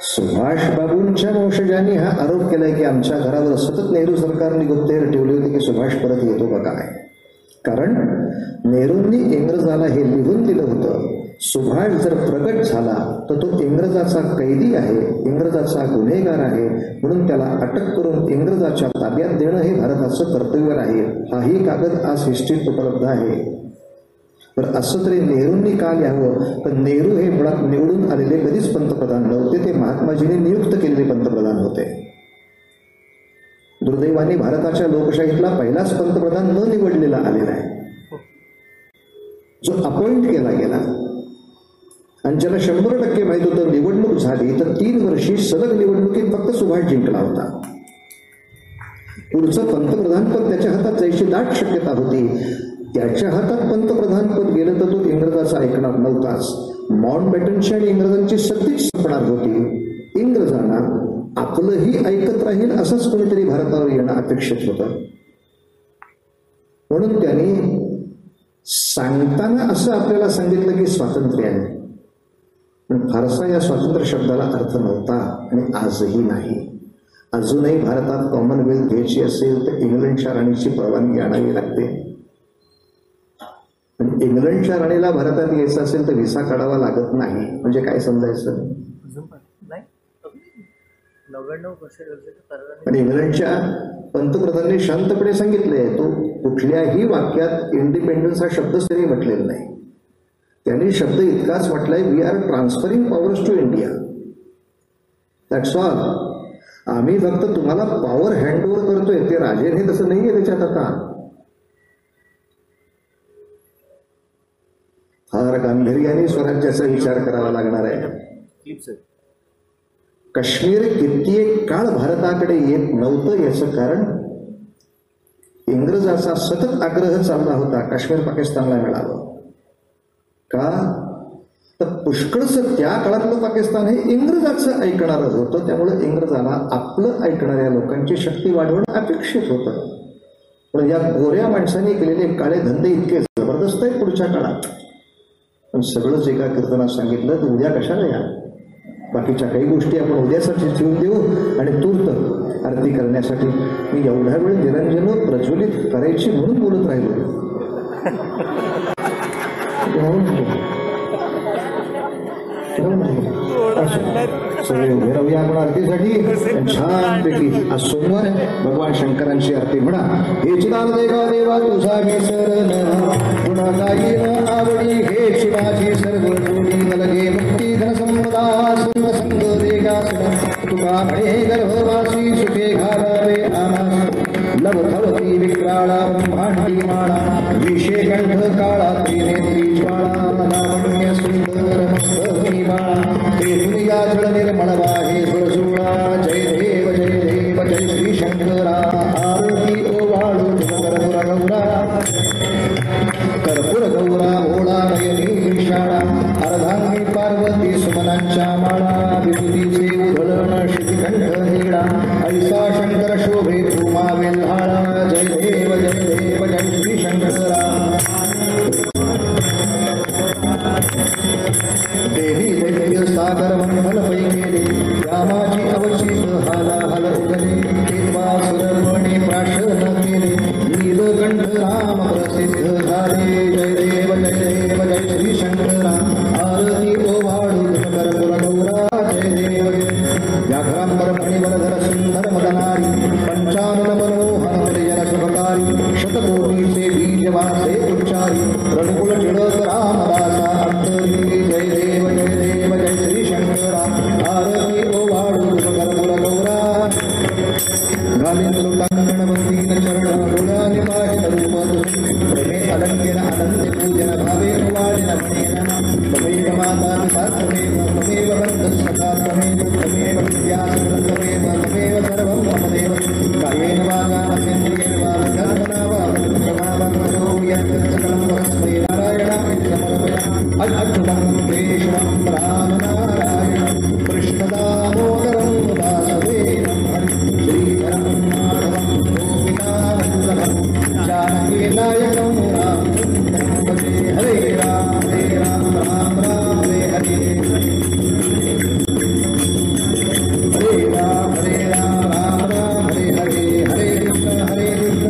सुभाषबाबूंच्या वंशजांनी हा आरोप केलाय की आमच्या घरावर सतत नेहरू सरकारने गुप्तहेर ठेवली होती की सुभाष परत येतो का काय. कारण नेहरूंनी इंग्रजाला हे लिहून दिलं होतं, सुभाष जर प्रगट झाला तर तो इंग्रजाचा कैदी आहे, इंग्रजाचा गुन्हेगार आहे, म्हणून त्याला अटक करून इंग्रजाच्या ताब्यात देणं हे भारताचं कर्तव्य आहे. हाही कागद आज हिस्ट्रीत उपलब्ध आहे. तर असं तरी नेहरूंनी का लिहावं? तर नेहरू हे मुळात निवडून आलेले कधीच पंतप्रधान नव्हते, ते महात्माजींनी नियुक्त केलेले पंतप्रधान होते. दुर्दैवाने भारताच्या लोकशाहीतला पहिलाच पंतप्रधान न निवडलेला आलेला आहे, जो अपॉइंट केला गेला. आणि ज्याला 100% माहित होतं निवडणूक झाली तर 3 वर्षी सलग निवडणुकीत फक्त सुभाष जिंकला होता. पुढचं पंतप्रधानपद त्याच्या हातात जायची दाट शक्यता होती. त्याच्या हातात पंतप्रधानपद गेलं तर तो इंग्रजाचा ऐकणार नव्हताच. माउंटबॅटनची आणि इंग्रजांची सक्तीच संपणार होती. इंग्रजांना आपलंही ऐकत राहील असंच कोणीतरी भारतावर येणं अपेक्षित होतं. म्हणून त्यांनी सांगताना असं आपल्याला सांगितलं की स्वातंत्र्य आहे, पण फारसा या स्वातंत्र्य शब्दाला अर्थ नव्हता आणि आजही नाही. अजूनही भारतात कॉमनवेल्थ घ्यायची असेल तर इंग्लंडच्या राणीची परवानगी आणावी लागते. पण इंग्लंडच्या राणीला भारतात यायचं असेल तर व्हिसा काढावा लागत नाही. म्हणजे काय समजायचं? पण इंग्लंडच्या पंतप्रधानांनी शांतपणे सांगितलंय, तो कुठल्याही वाक्यात इंडिपेंडन्स हा शब्दच त्यांनी म्हटलेला नाही. त्यांनी शब्द इतकाच म्हटलाय, we are transferring powers to India, that's all. आम्ही फक्त तुम्हाला पॉवर हँड ओव्हर करतोय. ते राजेने तसं नाहीये त्याच्यात. आता फार गांभीर्याने स्वराज्याचा विचार करावा लागणार आहे. काश्मीर कित्येक काळ भारताकडे येत नव्हतं याचं कारण इंग्रजाचा सतत आग्रह चालला होता काश्मीर पाकिस्तानला मिळावं. का तर पुष्कळचं त्या काळातलं पाकिस्तान हे इंग्रजाचं ऐकणारं होतं. त्यामुळे इंग्रजाला आपलं ऐकणाऱ्या लोकांची शक्ती वाढवणं अपेक्षित होतं. पण या गोऱ्या माणसांनी केलेले काळे धंदे इतके जबरदस्त आहेत पुढच्या काळात. पण सगळंच एका कीर्तनात सांगितलं तर उद्या कशाला या, बाकीच्या काही गोष्टी आपण उद्यासाठी ठेवून देऊ आणि तूर्त आरती करण्यासाठी. मी एवढ्या वेळ निरंजन प्रज्वलित करायची म्हणून बोलत राहिलो. सगळे उभे राहूया आपण आरतीसाठी. छानपैकी आज सोमवार भगवान शंकरांची आरती म्हणा. हेच दान देवा देवा तुझा मी शरण, पुन्हा गाईन आवडी हेच माझी सर्व जोडी. नलगे मुक्ती धन संपदा संग संग देगासन, तुका म्हणे गर्भवासी सुखे घालावे आमास. लवथवती विक्राळा ब्रह्मांडी माळा, विषे कंठ काळा त्रिनेत्री ज्वाळा. लावण्य सुंदर मस्तमी बाळा, हे दुनिया जळ निर्मळ वाहे सुरसुळा. जय देव जय देव जय श्री शंकरा. आरती ओवाळू कर्पूर गौरा, कर्पूर गौरा ओळा नयनी विशाळा. अर्धांगी पार्वती सुमनांच्या माळा, विभूतीचे उधळण श्रीकंठ हेळा. ऐसा शंकर शोभे भूमा वेल्हाळा. जय देव जय श्री शंकरा. देवी दैत्य सागर मंडल पैकेले, रामाची अवचित हाला हल उगले. सुरमणी प्राशन केले, नीलकंठ राम प्रसिद्ध झाले. जय देव जय श्री शंकरा. आरती ओवाळू कर्पूर गौरा. जय देव व्याघ्रांबर मणिवरधर सुंदर मदनारी, पंचानन मनोहर जन शुभकारी. शतकोटीचे बीज वासे उच्चारी, रणकुल टिळक रामदासा अंतरी. जय देव जय श्री शंकरा. आरती ओवाळू कर्पूर गौरा. घालीन लुटांगण बंदीन चरण, डोळ्याने पाहिन रूप प्रेमे अलंकेन आनंद पूजन भावे वाळीन प्रेम. तमेव माता पिता तमेव, तमेव बंधु सखा तमेव, तमेव विद्या तमेव, तमेव सर्वं मम देव. कायेन वाचा मनसेन्द्रियेण वा बुद्ध्यात्मना वा प्रमाणं करोमि यत् सकलं परस्मै नारायणाय समर्पयामि. अच्युतं केशवं रामनारायणं कृष्णदामोदरं वासुदेवं श्रीधरं माधवं गोपिकावल्लभं जानकी नायकं रामचन्द्रं भजे. हरे राम राम राम हरे हरे, हरे राम राम राम हरे हरे. हरे कृष्ण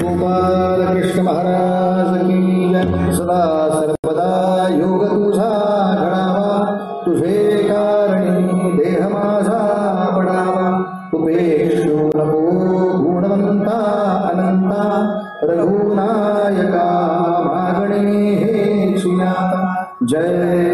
गोपाल कृष्ण महाराज की जय. सदा सर्वदा योग तुझा घडावा, तुझे कारणी देह माझा पडावा. उपेक्षू नको गुणवंता अनंता, रघुनायका मागणे हे सुनाता. जय